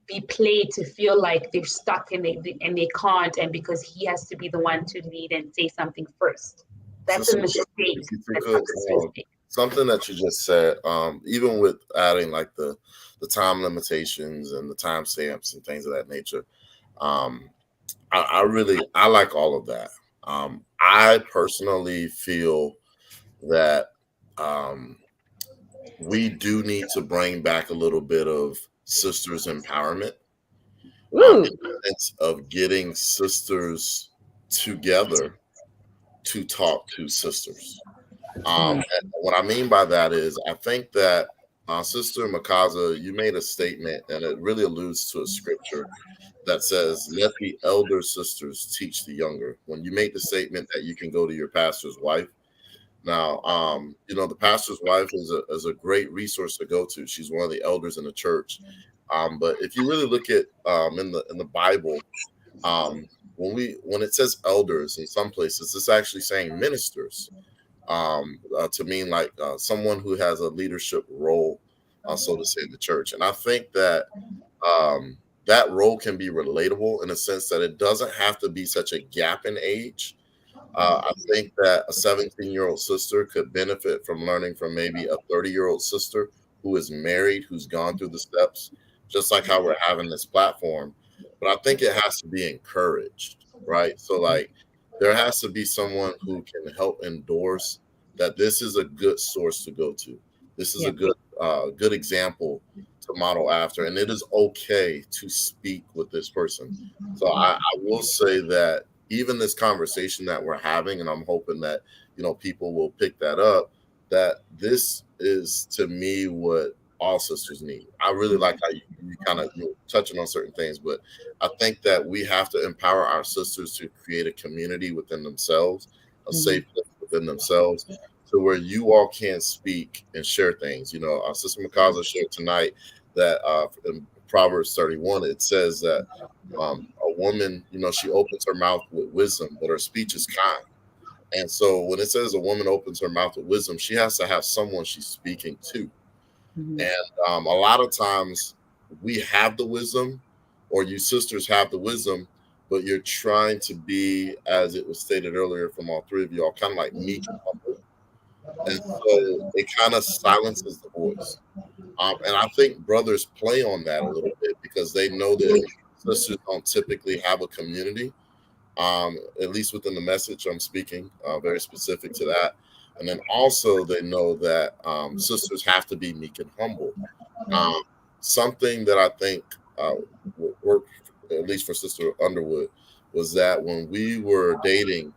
be played to feel like they're stuck and they can't, and because he has to be the one to lead and say something first. That's a mistake. Something that you just said, even with adding like the time limitations and the time stamps and things of that nature, I like all of that. I personally feel that we do need to bring back a little bit of sisters empowerment, in the sense of getting sisters together to talk to sisters. And what I mean by that is, I think that Sister Makaza, you made a statement, and it really alludes to a scripture that says, "Let the elder sisters teach the younger." When you make the statement that you can go to your pastor's wife, now, the pastor's wife is a great resource to go to. She's one of the elders in the church. But if you really look at in the Bible, when it says elders in some places, it's actually saying ministers, to mean like someone who has a leadership role, so to say, in the church. And I think that that role can be relatable in a sense that it doesn't have to be such a gap in age. I think that a 17-year-old sister could benefit from learning from maybe a 30-year-old sister who is married, who's gone through the steps, just like how we're having this platform. But I think it has to be encouraged, right? So like there has to be someone who can help endorse that this is a good source to go to. This is a good example to model after, and it is okay to speak with this person. So I will say that even this conversation that we're having, and I'm hoping that people will pick that up, that this is to me what all sisters need. I really like how you kind of you're touching on certain things, but I think that we have to empower our sisters to create a community within themselves, a safe place within themselves, to where you all can speak and share things. You know, our Sister Makaza shared tonight that in Proverbs 31, it says that a woman, you know, she opens her mouth with wisdom, but her speech is kind. And so when it says a woman opens her mouth with wisdom, she has to have someone she's speaking to. Mhm. And a lot of times we have the wisdom, or you sisters have the wisdom, but you're trying to be, as it was stated earlier from all three of you all, kind of like meek and humble. And so it kind of silences the voice. And I think brothers play on that a little bit because they know that sisters don't typically have a community, at least within the message I'm speaking, very specific to that. And then also they know that sisters have to be meek and humble. Um, Something that I think worked, at least for Sister Underwood, was that when we were dating,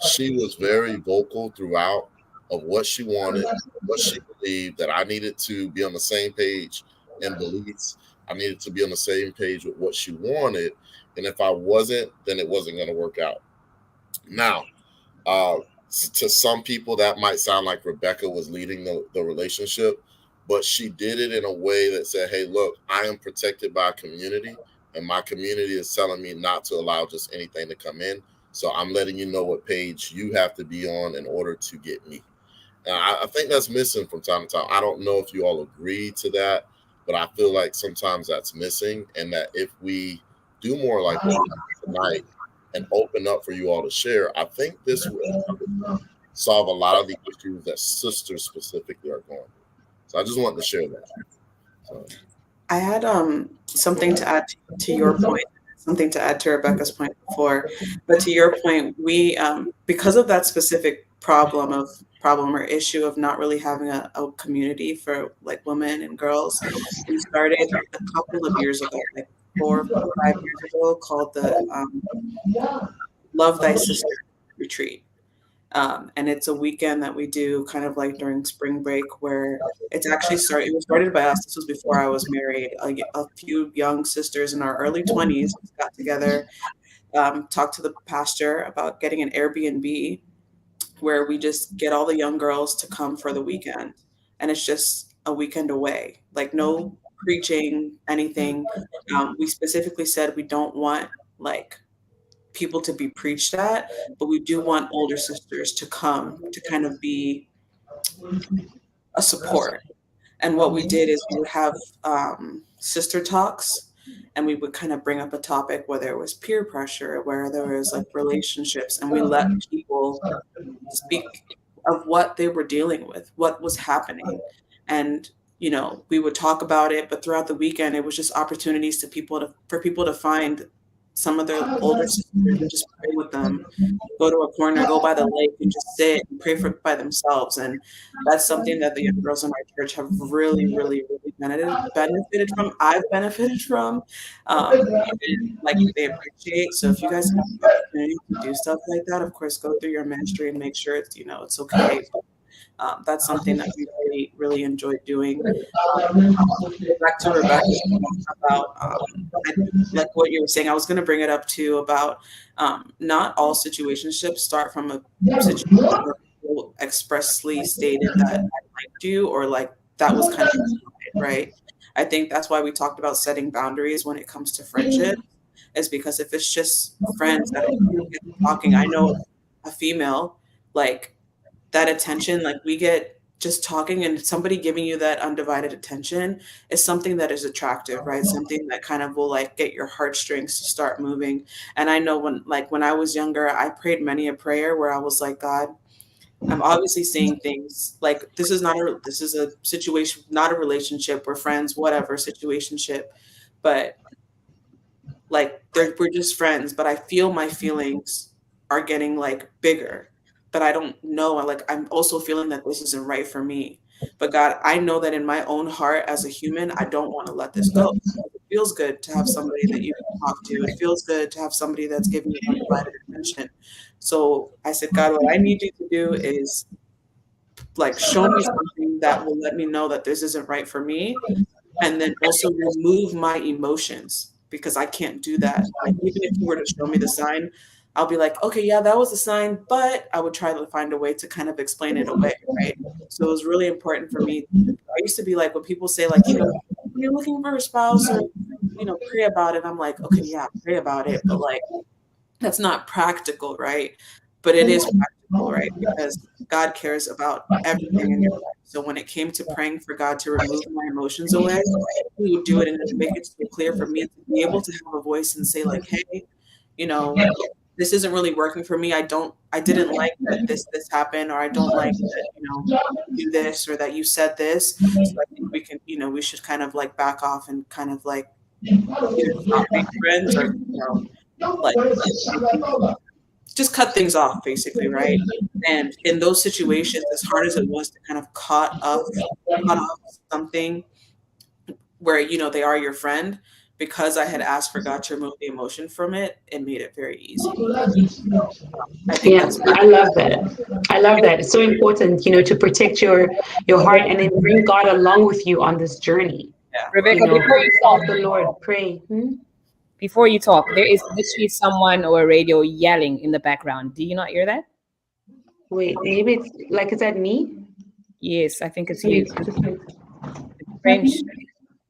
she was very vocal throughout of what she wanted, what she believed, that I needed to be on the same page in beliefs. I needed to be on the same page with what she wanted. And if I wasn't, then it wasn't going to work out. Now, uh, to some people, that might sound like Rebecca was leading the relationship, but she did it in a way that said, hey, look, I am protected by a community, and my community is telling me not to allow just anything to come in. So I'm letting you know what page you have to be on in order to get me. And I think that's missing from time to time. I don't know if you all agree to that, but I feel like sometimes that's missing. And that if we do more like what we did tonight and open up for you all to share, I think this will solve a lot of the issues that sisters specifically are going through. So I just wanted to share that. So. I had something to add to your point, something to add to Rebecca's point before, but to your point, we because of that specific problem or issue of not really having a community for like women and girls, we started a couple of years ago, like 4 or 5 years ago, called the Love Thy Sister Retreat. And it's a weekend that we do kind of like during spring break where it's actually started. It was started by us. This was before I was married. A few young sisters in our early 20s got together, talked to the pastor about getting an Airbnb where we just get all the young girls to come for the weekend. And it's just a weekend away, like no preaching, anything. We specifically said we don't want like people to be preached at, but we do want older sisters to come to kind of be a support. And what we did is we would have sister talks, and we would kind of bring up a topic, whether it was peer pressure, where there was like relationships, and we let people speak of what they were dealing with, what was happening. And we would talk about it, but throughout the weekend it was just opportunities for people to find some of their older sisters and just pray with them, go to a corner, go by the lake and just sit and pray for by themselves. And that's something that the young girls in our church have really, really, really benefited from. I've benefited from. And like they appreciate. So if you guys have the opportunity to do stuff like that, of course, go through your ministry and make sure it's okay. But that's something that we really, really enjoyed doing. Back to Rebecca's point about like what you were saying, I was going to bring it up too about not all situationships start from a situation where people expressly stated that I liked you or like that was kind of right. I think that's why we talked about setting boundaries when it comes to friendship, is because if it's just friends that get talking, I know a female like that attention, like we get just talking and somebody giving you that undivided attention is something that is attractive, right? Something that kind of will like get your heartstrings to start moving. And I know when I was younger, I prayed many a prayer where I was like, God, I'm obviously seeing things like this is a situation, not a relationship, we're friends, whatever situationship, but like we're just friends, but I feel my feelings are getting like bigger, but I don't know. I'm also feeling that this isn't right for me. But God, I know that in my own heart as a human, I don't want to let this go. It feels good to have somebody that you can talk to. It feels good to have somebody that's giving you undivided attention. So I said, God, what I need you to do is like show me something that will let me know that this isn't right for me, and then also remove my emotions because I can't do that. Like even if you were to show me the sign, I'll be like, okay, yeah, that was a sign, but I would try to find a way to kind of explain it away, right? So it was really important for me. I used to be like, when people say like, when you're looking for a spouse or, pray about it. I'm like, okay, yeah, pray about it. But like, that's not practical, right? But it is practical, right? Because God cares about everything in your life. So when it came to praying for God to remove my emotions away, He would do it and make it so clear for me to be able to have a voice and say like, hey, you know, this isn't really working for me. I didn't like that this happened, or I don't like that, you do this or that you said this. So I think we can, we should kind of like back off and kind of like either stop being friends or, like just cut things off basically, right? And in those situations, as hard as it was to kind of cut off something where they are your friend, because I had asked for God to remove the emotion from it, it made it very easy. I think Yeah, that's I love that. I love that. It's so important, to protect your heart and then bring God along with you on this journey. yeah. Rebecca, before you Sought talk, the Lord, pray. there is literally someone or a radio yelling in the background. Do you not hear that? Wait, maybe it's like, is that me? Yes, I think it's Wait, you. just wait. French.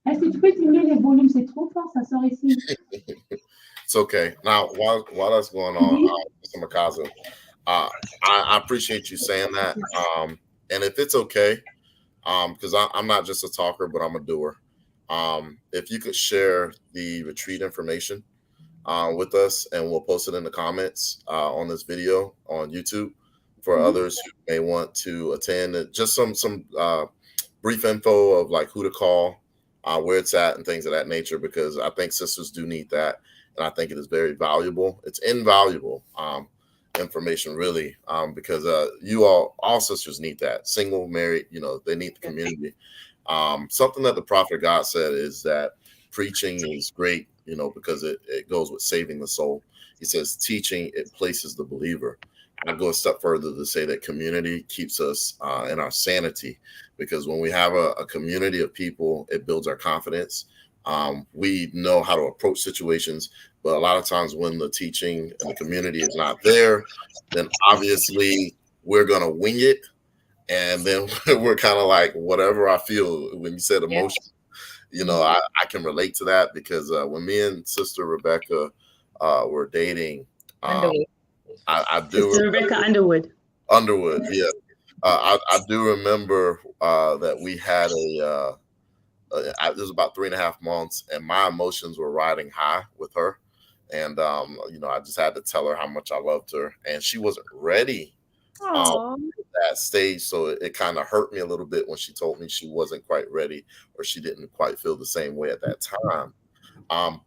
Est-ce que tu peux diminuer le volume? C'est trop fort, ça sort ici. It's okay. Now, while that's going on, Mr. Makazu, I appreciate you saying that. And if it's okay, because I'm not just a talker, but I'm a doer. If you could share the retreat information with us, and we'll post it in the comments on this video on YouTube for others who may want to attend. Just some brief info of like who to call, where it's at, and things of that nature, because I think sisters do need that, and I think it is very valuable. It's invaluable information, really, because you all sisters need that. Single, married, they need the community. Something that the prophet of God said is that preaching is great, because it goes with saving the soul. He says teaching, it places the believer. I'd go a step further to say that community keeps us in our sanity, because when we have a community of people, it builds our confidence. We know how to approach situations, but a lot of times when the teaching and the community is not there, then obviously we're going to wing it. And then we're kind of like, whatever I feel. When you said emotion, I can relate to that, because when me and Sister Rebecca were dating, I do Sister Rebecca Underwood. Underwood, yeah. I do remember that we had it was about 3.5 months, and my emotions were riding high with her. And, I just had to tell her how much I loved her, and she wasn't ready that stage. So it kind of hurt me a little bit when she told me she wasn't quite ready, or she didn't quite feel the same way at that time.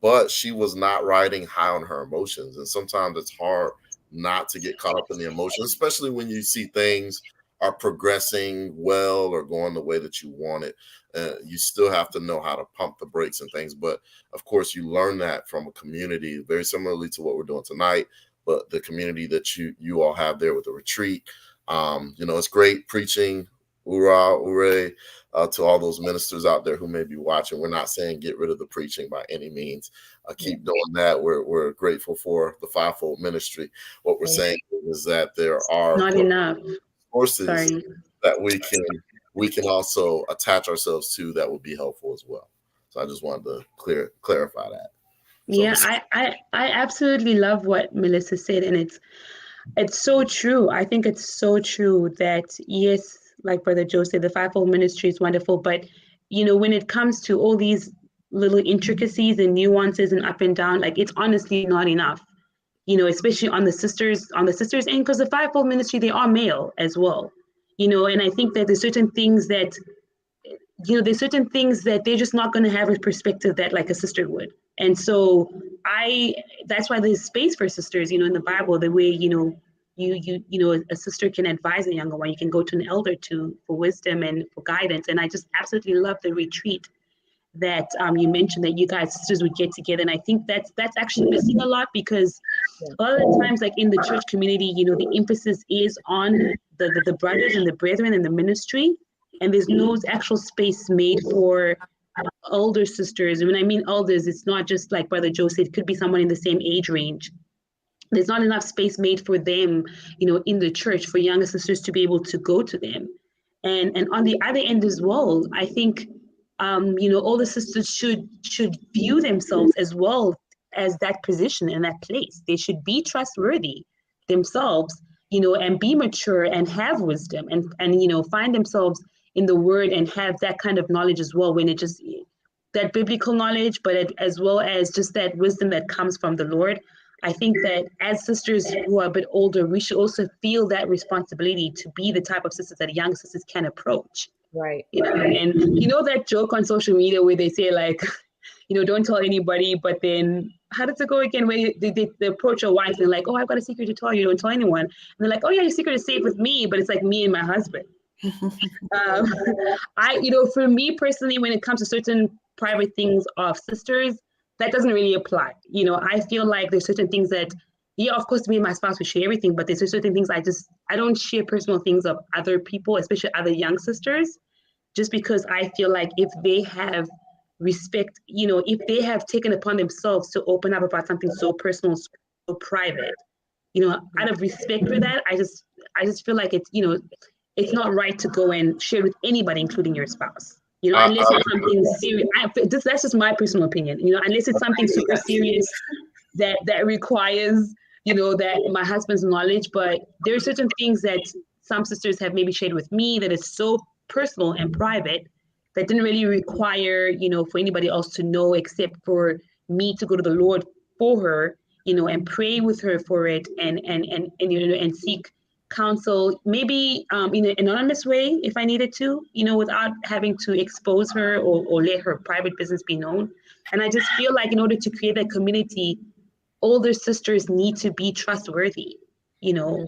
But she was not riding high on her emotions. And sometimes it's hard not to get caught up in the emotions, especially when you see things are progressing well or going the way that you want it. You still have to know how to pump the brakes and things. But of course, you learn that from a community, very similarly to what we're doing tonight, but the community that you all have there with the retreat. It's great preaching. Ura, ure, to all those ministers out there who may be watching. We're not saying get rid of the preaching by any means. Keep doing that. We're grateful for the fivefold ministry. What we're saying is that there are Not enough. sources Sorry. that we can also attach ourselves to that would be helpful as well. So I just wanted to clarify that. So, Yeah, I absolutely love what Melissa said, and it's so true. I think it's so true that, yes, like Brother Joe said, the fivefold ministry is wonderful, but when it comes to all these little intricacies and nuances and up and down, like, it's honestly not enough. Especially on the sisters end, because the fivefold ministry, they are male as well. And I think that there's certain things that they're just not going to have a perspective that like a sister would. And so that's why there's space for sisters, in the Bible, the way, a sister can advise a younger one. You can go to an elder for wisdom and for guidance. And I just absolutely love the retreat that you mentioned, that you guys sisters would get together. And I think that's actually missing a lot, because a lot of the times, like in the church community, the emphasis is on the brothers and the brethren and the ministry. And there's no actual space made for older sisters. And when I mean elders, it's not just like Brother Joe said, it could be someone in the same age range, there's not enough space made for them, in the church for younger sisters to be able to go to them. And on the other end as well, I think all the sisters should view themselves as well as that position and that place. They should be trustworthy themselves, and be mature and have wisdom and find themselves in the word and have that kind of knowledge as well, when it just that biblical knowledge, but as well as just that wisdom that comes from the Lord. I think that as sisters who are a bit older, we should also feel that responsibility to be the type of sisters that young sisters can approach. Right. And that joke on social media where they say like, don't tell anybody, but then how does it go again? Where they approach your wife and they're like, oh, I've got a secret to tell you, don't tell anyone. And they're like, oh yeah, your secret is safe with me, but it's like me and my husband. For me personally, when it comes to certain private things of sisters, that doesn't really apply. I feel like there's certain things that, yeah, of course, me and my spouse, we share everything, but there's certain things I don't share personal things of other people, especially other young sisters, just because I feel like if they have respect, if they have taken upon themselves to open up about something so personal, so private, out of respect for that, I just feel like it's not right to go and share with anybody, including your spouse. Unless it's something serious. That's just my personal opinion. Unless it's something super serious that requires, that my husband's knowledge. But there are certain things that some sisters have maybe shared with me that is so personal and private that didn't really require, for anybody else to know, except for me to go to the Lord for her, and pray with her for it, and seek counsel, maybe in an anonymous way if I needed to, without having to expose her or let her private business be known. And I just feel like in order to create that community, older sisters need to be trustworthy.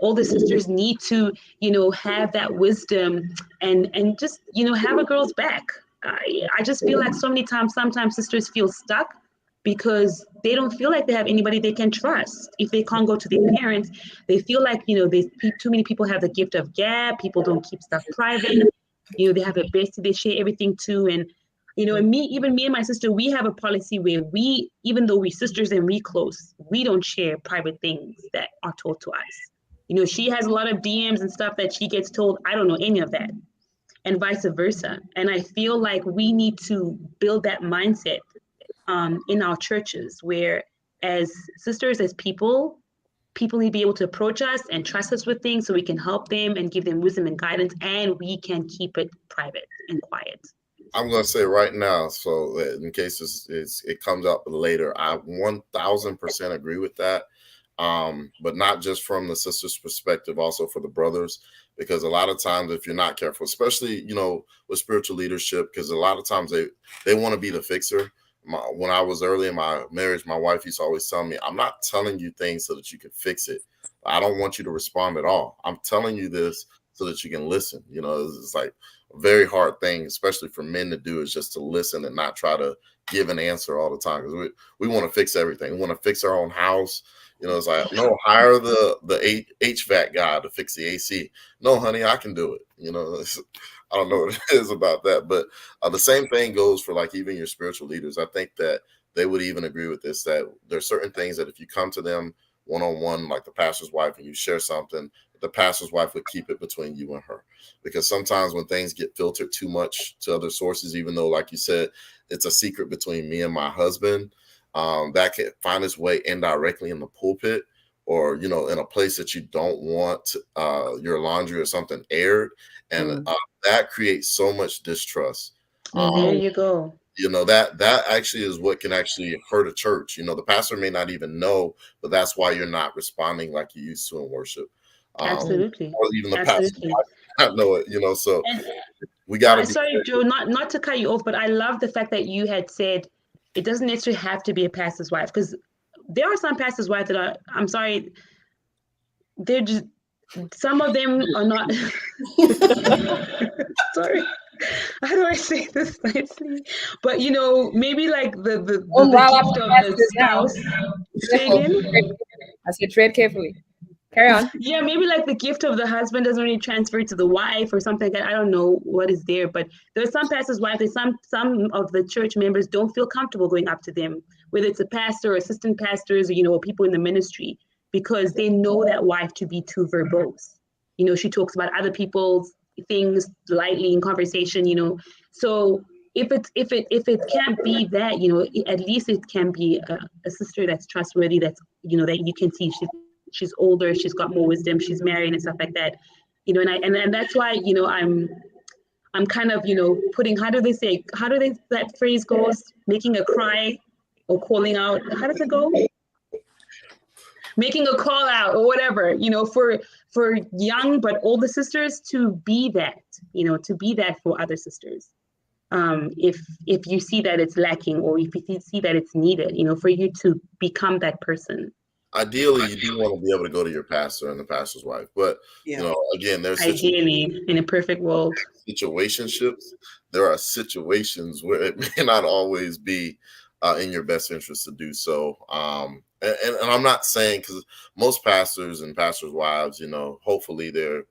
Older sisters need to, have that wisdom and just, have a girl's back. I just feel like so many times, sometimes sisters feel stuck because they don't feel like they have anybody they can trust. If they can't go to their parents, they feel like, too many people have the gift of gab. People don't keep stuff private. They have a bestie they share everything to. And, and me and my sister, we have a policy where even though we're sisters and we close, we don't share private things that are told to us. She has a lot of DMs and stuff that she gets told. I don't know any of that, and vice versa. And I feel like we need to build that mindset in our churches, where as sisters, as people need to be able to approach us and trust us with things so we can help them and give them wisdom and guidance, and we can keep it private and quiet. I'm going to say right now, so in case it comes up later, I 1000% agree with that. But not just from the sister's perspective, also for the brothers, because a lot of times if you're not careful, especially, with spiritual leadership, because a lot of times they want to be the fixer. When I was early in my marriage, my wife used to always tell me, I'm not telling you things so that you can fix it. I don't want you to respond at all. I'm telling you this so that you can listen. It's like a very hard thing, especially for men to do, is just to listen and not try to give an answer all the time. Because we want to fix everything. We want to fix our own house. It's like, no, hire the HVAC guy to fix the AC. No, honey, I can do it. I don't know what it is about that, but the same thing goes for like even your spiritual leaders. I think that they would even agree with this, that there's certain things that if you come to them one-on-one, like the pastor's wife, and you share something, the pastor's wife would keep it between you and her. Because sometimes when things get filtered too much to other sources, even though, like you said, it's a secret between me and my husband, that can find its way indirectly in the pulpit, or, in a place that you don't want your laundry or something aired. And that creates so much distrust. There you go. That actually is what can actually hurt a church. The pastor may not even know, but that's why you're not responding like you used to in worship. Absolutely. Or even the Absolutely. pastor might not know it, so and, we got to be. Sorry, Joe, not to cut you off, but I love the fact that you had said it doesn't necessarily have to be a pastor's wife, because there are some pastor's wives that are, I'm sorry, they're just, some of them are not. Sorry, how do I say this nicely? But maybe like the gift of the spouse. Say again? I said tread carefully. Carry on. Yeah, maybe like the gift of the husband doesn't really transfer to the wife or something like that. I don't know what is there, but there are some pastors' wives. Some of the church members don't feel comfortable going up to them, whether it's a pastor or assistant pastors or, or people in the ministry, because they know that wife to be too verbose. She talks about other people's things lightly in conversation, So if it can't be that, at least it can be a sister that's trustworthy, that's that you can see she's older, she's got more wisdom, she's married and stuff like that. And that's why I'm kind of putting, how do they that phrase goes, making a cry or calling out, how does it go, making a call out or whatever, for young but older sisters to be that, for other sisters. If you see that it's lacking, or if you see that it's needed, for you to become that person. Ideally, you do want to be able to go to your pastor and the pastor's wife, but Yeah. again, there's Ideally, in a perfect world, situationships. There are situations where it may not always be in your best interest to do so. And I'm not saying, because most pastors and pastors' wives, hopefully they're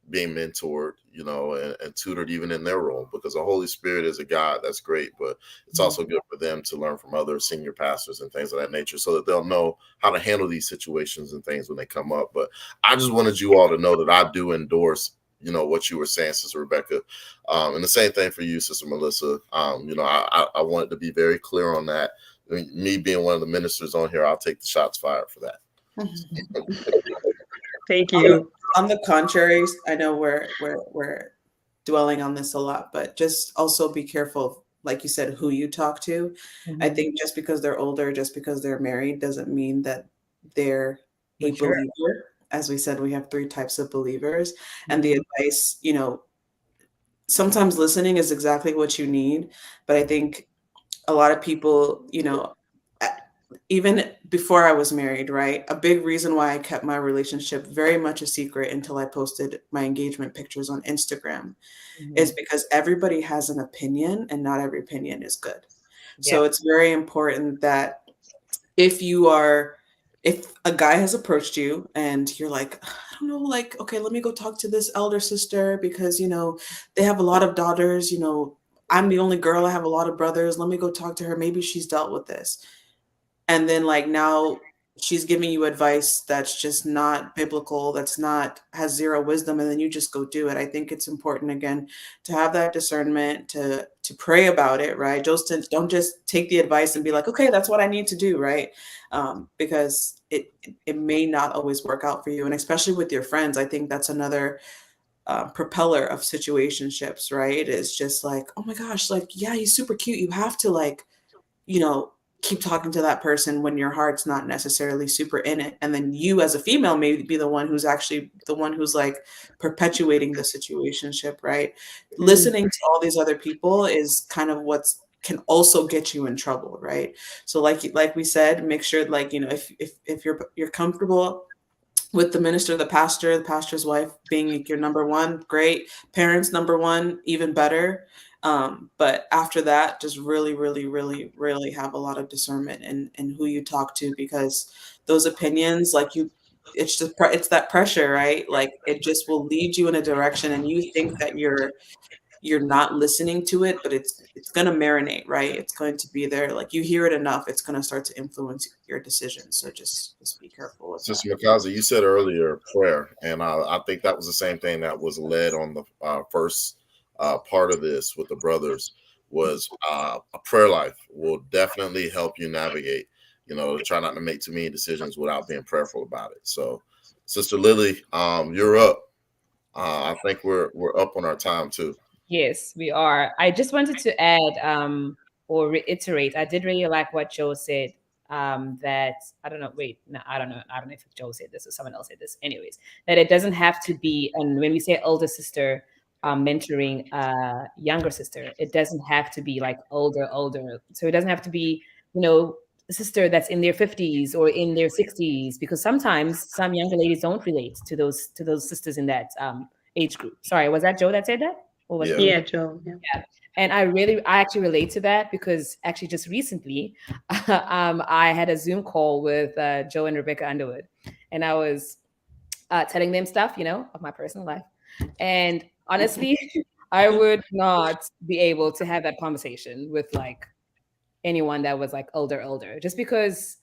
being mentored, and tutored even in their role, because the Holy Spirit is a God. That's great, but it's also good for them to learn from other senior pastors and things of that nature, so that they'll know how to handle these situations and things when they come up. But I just wanted you all to know that I do endorse what you were saying, Sister Rebecca, and the same thing for you, Sister Melissa. I wanted to be very clear on that. I mean, me being one of the ministers on here, I'll take the shots fired for that. thank you. On the contrary, I know we're dwelling on this a lot, but just also be careful, like you said, who you talk to. I think just because they're older, just because they're married, doesn't mean that they're a Mature. believer. As we said, we have 3 types of believers, and the advice, sometimes listening is exactly what you need. But I think a lot of people, even before I was married, right? A big reason why I kept my relationship very much a secret until I posted my engagement pictures on Instagram is because everybody has an opinion and not every opinion is good. So it's very important that if a guy has approached you and you're like, I don't know, like, okay, let me go talk to this elder sister because, they have a lot of daughters, I'm the only girl, I have a lot of brothers. Let me go talk to her. Maybe she's dealt with this. And then like now she's giving you advice that's just not biblical, has zero wisdom, and then you just go do it. I think it's important, again, to have that discernment, to pray about it, right? Don't just take the advice and be like, okay, that's what I need to do, right? Because it may not always work out for you. And especially with your friends, I think that's another propeller of situationships, right? It's just like, oh my gosh, like, yeah, he's super cute. You have to like, keep talking to that person when your heart's not necessarily super in it. And then you as a female may be the one who's like perpetuating the situationship, right? Listening to all these other people is kind of can also get you in trouble, right? So like we said, make sure, like, if you're comfortable with the minister, the pastor's wife being your number one, great. Parents number one, even better. But after that, just really, really, really, really have a lot of discernment in who you talk to, because those opinions, it's that pressure, right? Like it just will lead you in a direction, and you think that you're not listening to it, but it's going to marinate, right? It's going to be there. Like you hear it enough, it's going to start to influence your decisions. So just be careful with Sister that. Makaza, you said earlier prayer, and I think that was the same thing that was led on the first part of this with the brothers, was a prayer life will definitely help you navigate, try not to make too many decisions without being prayerful about it. So, Sister Lily, you're up. I think we're up on our time too. Yes, we are. I just wanted to add or reiterate. I did really like what Joe said. That I don't know. Wait, no, I don't know. I don't know if Joe said this or someone else said this. Anyways, that it doesn't have to be. And when we say older sister mentoring younger sister, it doesn't have to be like older. So it doesn't have to be, a sister that's in their 50s or in their 60s, because sometimes some younger ladies don't relate to those sisters in that age group. Sorry, was that Joe that said that? Or was it Yeah, Joe. Yeah. Yeah. And I actually relate to that, because actually just recently, I had a Zoom call with Joe and Rebecca Underwood, and I was telling them stuff, of my personal life. And honestly, I would not be able to have that conversation with like anyone that was like older, just because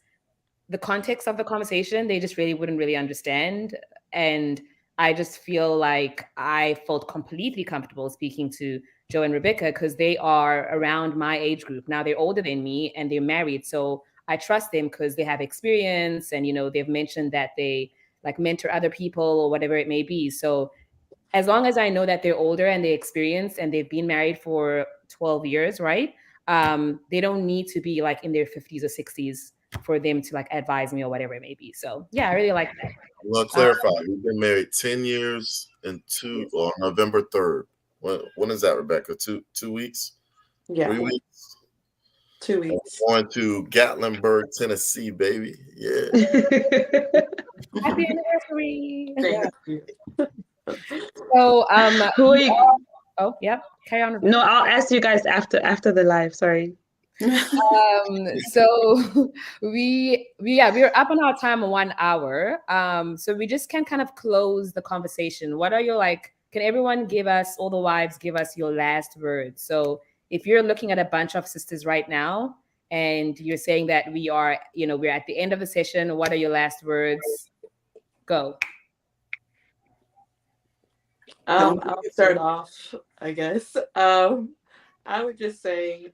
the context of the conversation, they just really wouldn't really understand. And I just feel like I felt completely comfortable speaking to Joe and Rebecca because they are around my age group. Now they're older than me and they're married. So I trust them because they have experience and, they've mentioned that they like mentor other people or whatever it may be. So as long as I know that they're older and they experienced and they've been married for 12 years, right? They don't need to be like in their 50s or 60s for them to like advise me or whatever it may be. So yeah, I really like that. I'm gonna clarify. We've been married 10 years and or November 3rd. When is that, Rebecca? 2 weeks? Yeah, 3 weeks? 2 weeks. Going to Gatlinburg, Tennessee, baby. Yeah. Happy anniversary. Thank you. So Who are you? oh yeah, carry on. No, I'll ask you guys after the live. Sorry. So we're up on our time 1 hour. So we just can kind of close the conversation. What are your can everyone give us, all the wives, give us your last words? So if you're looking at a bunch of sisters right now and you're saying that we're at the end of the session, what are your last words? Go. I'll start off, I guess. I would just say,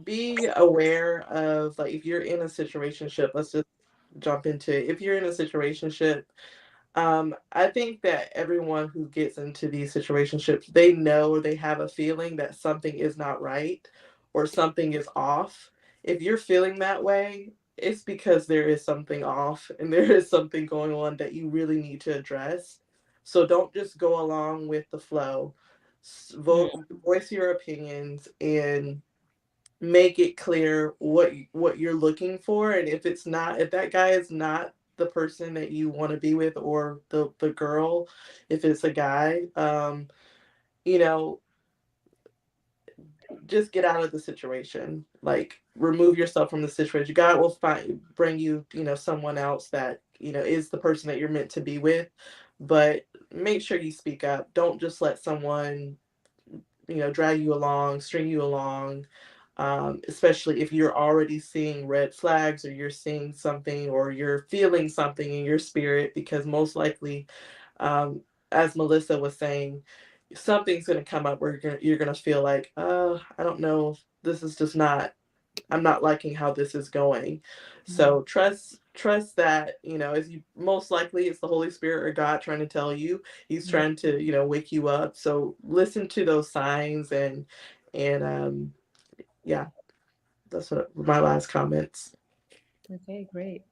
be aware of, like, if you're in a situationship, let's just jump into it. If you're in a situationship, I think that everyone who gets into these situationships, they know or they have a feeling that something is not right or something is off. If you're feeling that way, it's because there is something off and there is something going on that you really need to address. So don't just go along with the flow. Voice your opinions and make it clear what you're looking for. And if that guy is not the person that you want to be with, or the girl, if it's a guy, you know just get out of the situation. Like, remove yourself from the situation. God will bring you, someone else that, is the person that you're meant to be with. But make sure you speak up. Don't just let someone, drag you along, string you along. Especially if you're already seeing red flags, or you're seeing something, or you're feeling something in your spirit, because most likely, as Melissa was saying, something's going to come up where you're gonna feel like, I don't know, this is just not, I'm not liking how this is going. So trust that, as you, most likely it's the Holy Spirit or God trying to tell you. He's trying to, wake you up. So listen to those signs, and yeah, that's what my last comments. Okay, great.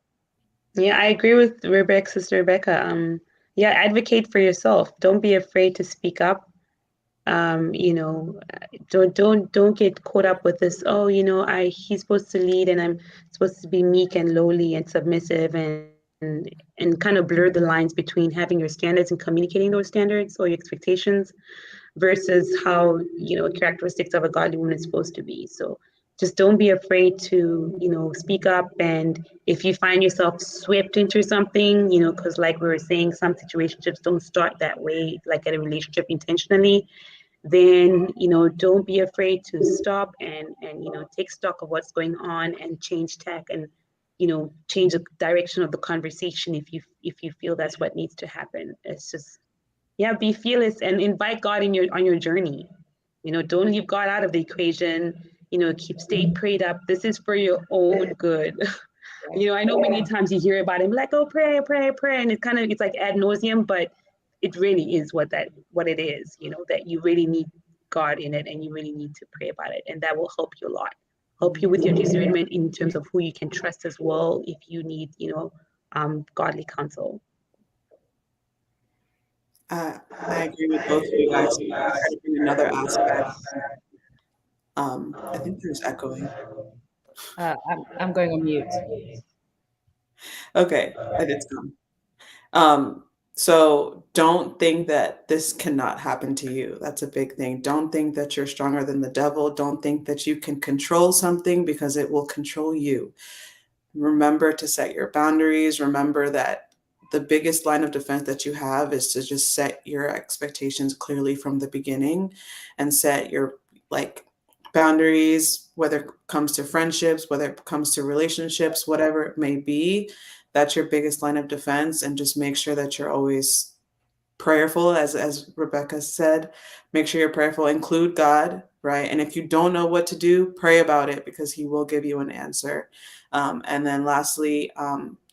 Yeah, I agree with sister Rebecca. Yeah, advocate for yourself. Don't be afraid to speak up. Don't get caught up with this. Oh, he's supposed to lead, and I'm supposed to be meek and lowly and submissive, and kind of blur the lines between having your standards and communicating those standards or your expectations versus how characteristics of a godly woman is supposed to be. So just don't be afraid to speak up. And if you find yourself swept into something, because like we were saying, some situationships don't start that way, like at a relationship intentionally, then don't be afraid to stop and take stock of what's going on and change tack and change the direction of the conversation if you feel that's what needs to happen. It's just, yeah, be fearless and invite God in your on your journey. Don't leave God out of the equation. Stay prayed up. This is for your own good. I know many times you hear about him like, oh, pray, pray, pray, and it's like ad nauseum, but it really is what it is. That you really need God in it, and you really need to pray about it, and that will help you a lot. Help you with your discernment in terms of who you can trust as well if you need, godly counsel. I agree with both of you guys. Try to bring another aspect. I think there's echoing. I'm going on mute. Okay, it's gone. So don't think that this cannot happen to you. That's a big thing. Don't think that you're stronger than the devil. Don't think that you can control something, because it will control you. Remember to set your boundaries. Remember that the biggest line of defense that you have is to just set your expectations clearly from the beginning, and set your, like, boundaries, whether it comes to friendships, whether it comes to relationships, whatever it may be. That's your biggest line of defense, and just make sure that you're always prayerful, as Rebecca said. Make sure you're prayerful. Include God, right? And if you don't know what to do, pray about it, because He will give you an answer. And then lastly,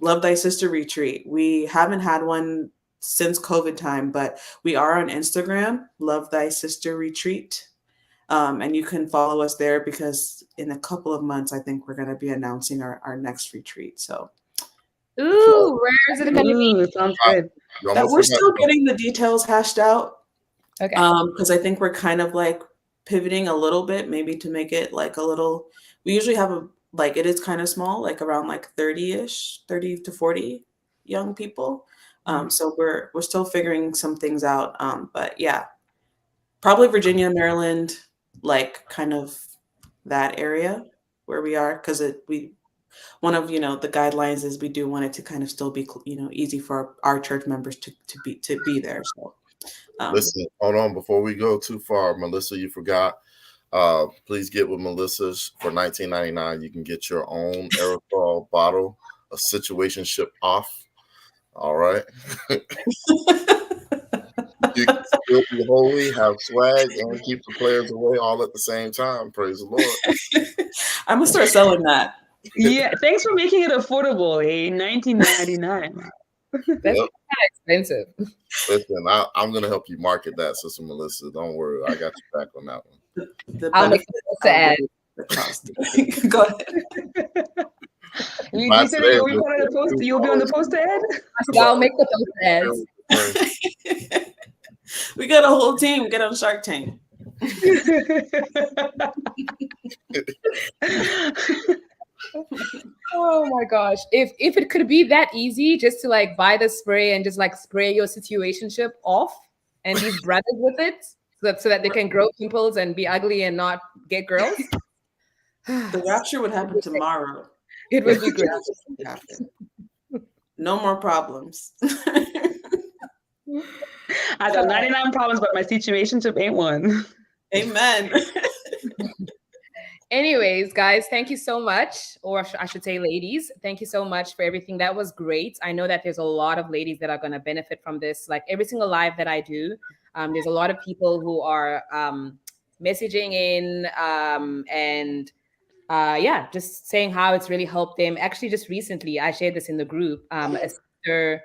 Love Thy Sister Retreat. We haven't had one since COVID time, but we are on Instagram, Love Thy Sister Retreat. And you can follow us there, because in a couple of months, I think we're going to be announcing our next retreat. So, Ooh, where is it going to be? Ooh, sounds good. that we're still getting the details hashed out. Okay. Because I think we're kind of like pivoting a little bit, maybe to make it like a little. We usually have it is kind of small, like around like 30-ish, 30 to 40 young people. So we're still figuring some things out. But yeah, probably Virginia, Maryland, like kind of that area where we are, because one of the guidelines is we do want it to kind of still be easy for our church members to be there. So listen, hold on before we go too far, Melissa. You forgot. Please get with Melissa's for $19.99. You can get your own aerosol bottle of Situationship off. All right. You can still be holy, have swag, and keep the players away all at the same time. Praise the Lord. I'm gonna start selling that. Yeah, thanks for making it affordable. $19.99. That's kind of expensive. Listen, I'm going to help you market that, Sister Melissa. Don't worry. I got you back on that one. I'll make the ad. Go ahead. You said you'll be on the poster ad? I'll make the poster ads. We got a whole team. We got on Shark Tank. Oh my gosh. If it could be that easy just to like buy the spray and just like spray your situationship off and these brothers with it so that they can grow pimples and be ugly and not get girls. The rapture would happen tomorrow. It would be great. No more problems. I got 99 problems, but my situationship ain't one. Amen. Anyways, guys, thank you so much. Or I should say ladies, thank you so much for everything. That was great. I know that there's a lot of ladies that are going to benefit from this. Like every single live that I do, there's a lot of people who are messaging in and just saying how it's really helped them. Actually, just recently, I shared this in the group. A sister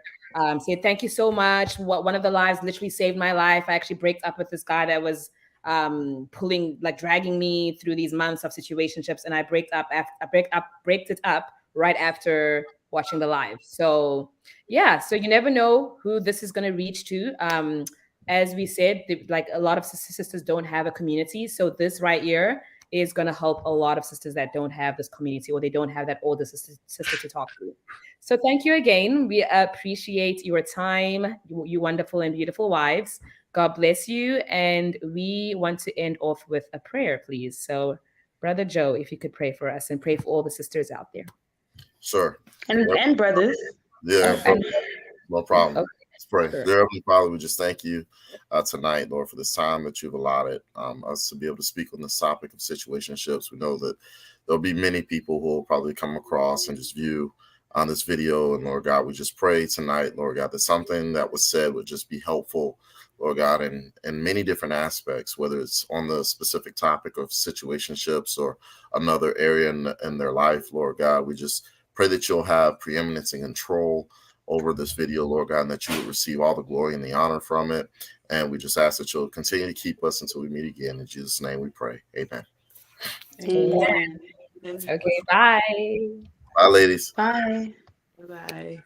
said, thank you so much. One of the lives literally saved my life. I actually broke up with this guy that was dragging me through these months of situationships, and I braked it up right after watching the live. So so you never know who this is going to reach to. As we said, like a lot of sisters don't have a community, so this right here is going to help a lot of sisters that don't have this community, or they don't have that older sister to talk to. So thank you again. We appreciate your time, you wonderful and beautiful wives. God bless you. And we want to end off with a prayer, please. So Brother Joe, if you could pray for us and pray for all the sisters out there. Sure. And brothers. Yeah, no problem. Okay. Let's pray. Sure. Dear Heavenly Father, we just thank you tonight, Lord, for this time that you've allotted us to be able to speak on this topic of situationships. We know that there'll be many people who will probably come across and just view on this video. And Lord God, we just pray tonight, Lord God, that something that was said would just be helpful, Lord God, in many different aspects, whether it's on the specific topic of situationships or another area in their life, Lord God. We just pray that you'll have preeminence and control over this video, Lord God, and that you would receive all the glory and the honor from it. And we just ask that you'll continue to keep us until we meet again. In Jesus' name we pray. Amen. Amen. Okay, bye. Bye, ladies. Bye. Bye.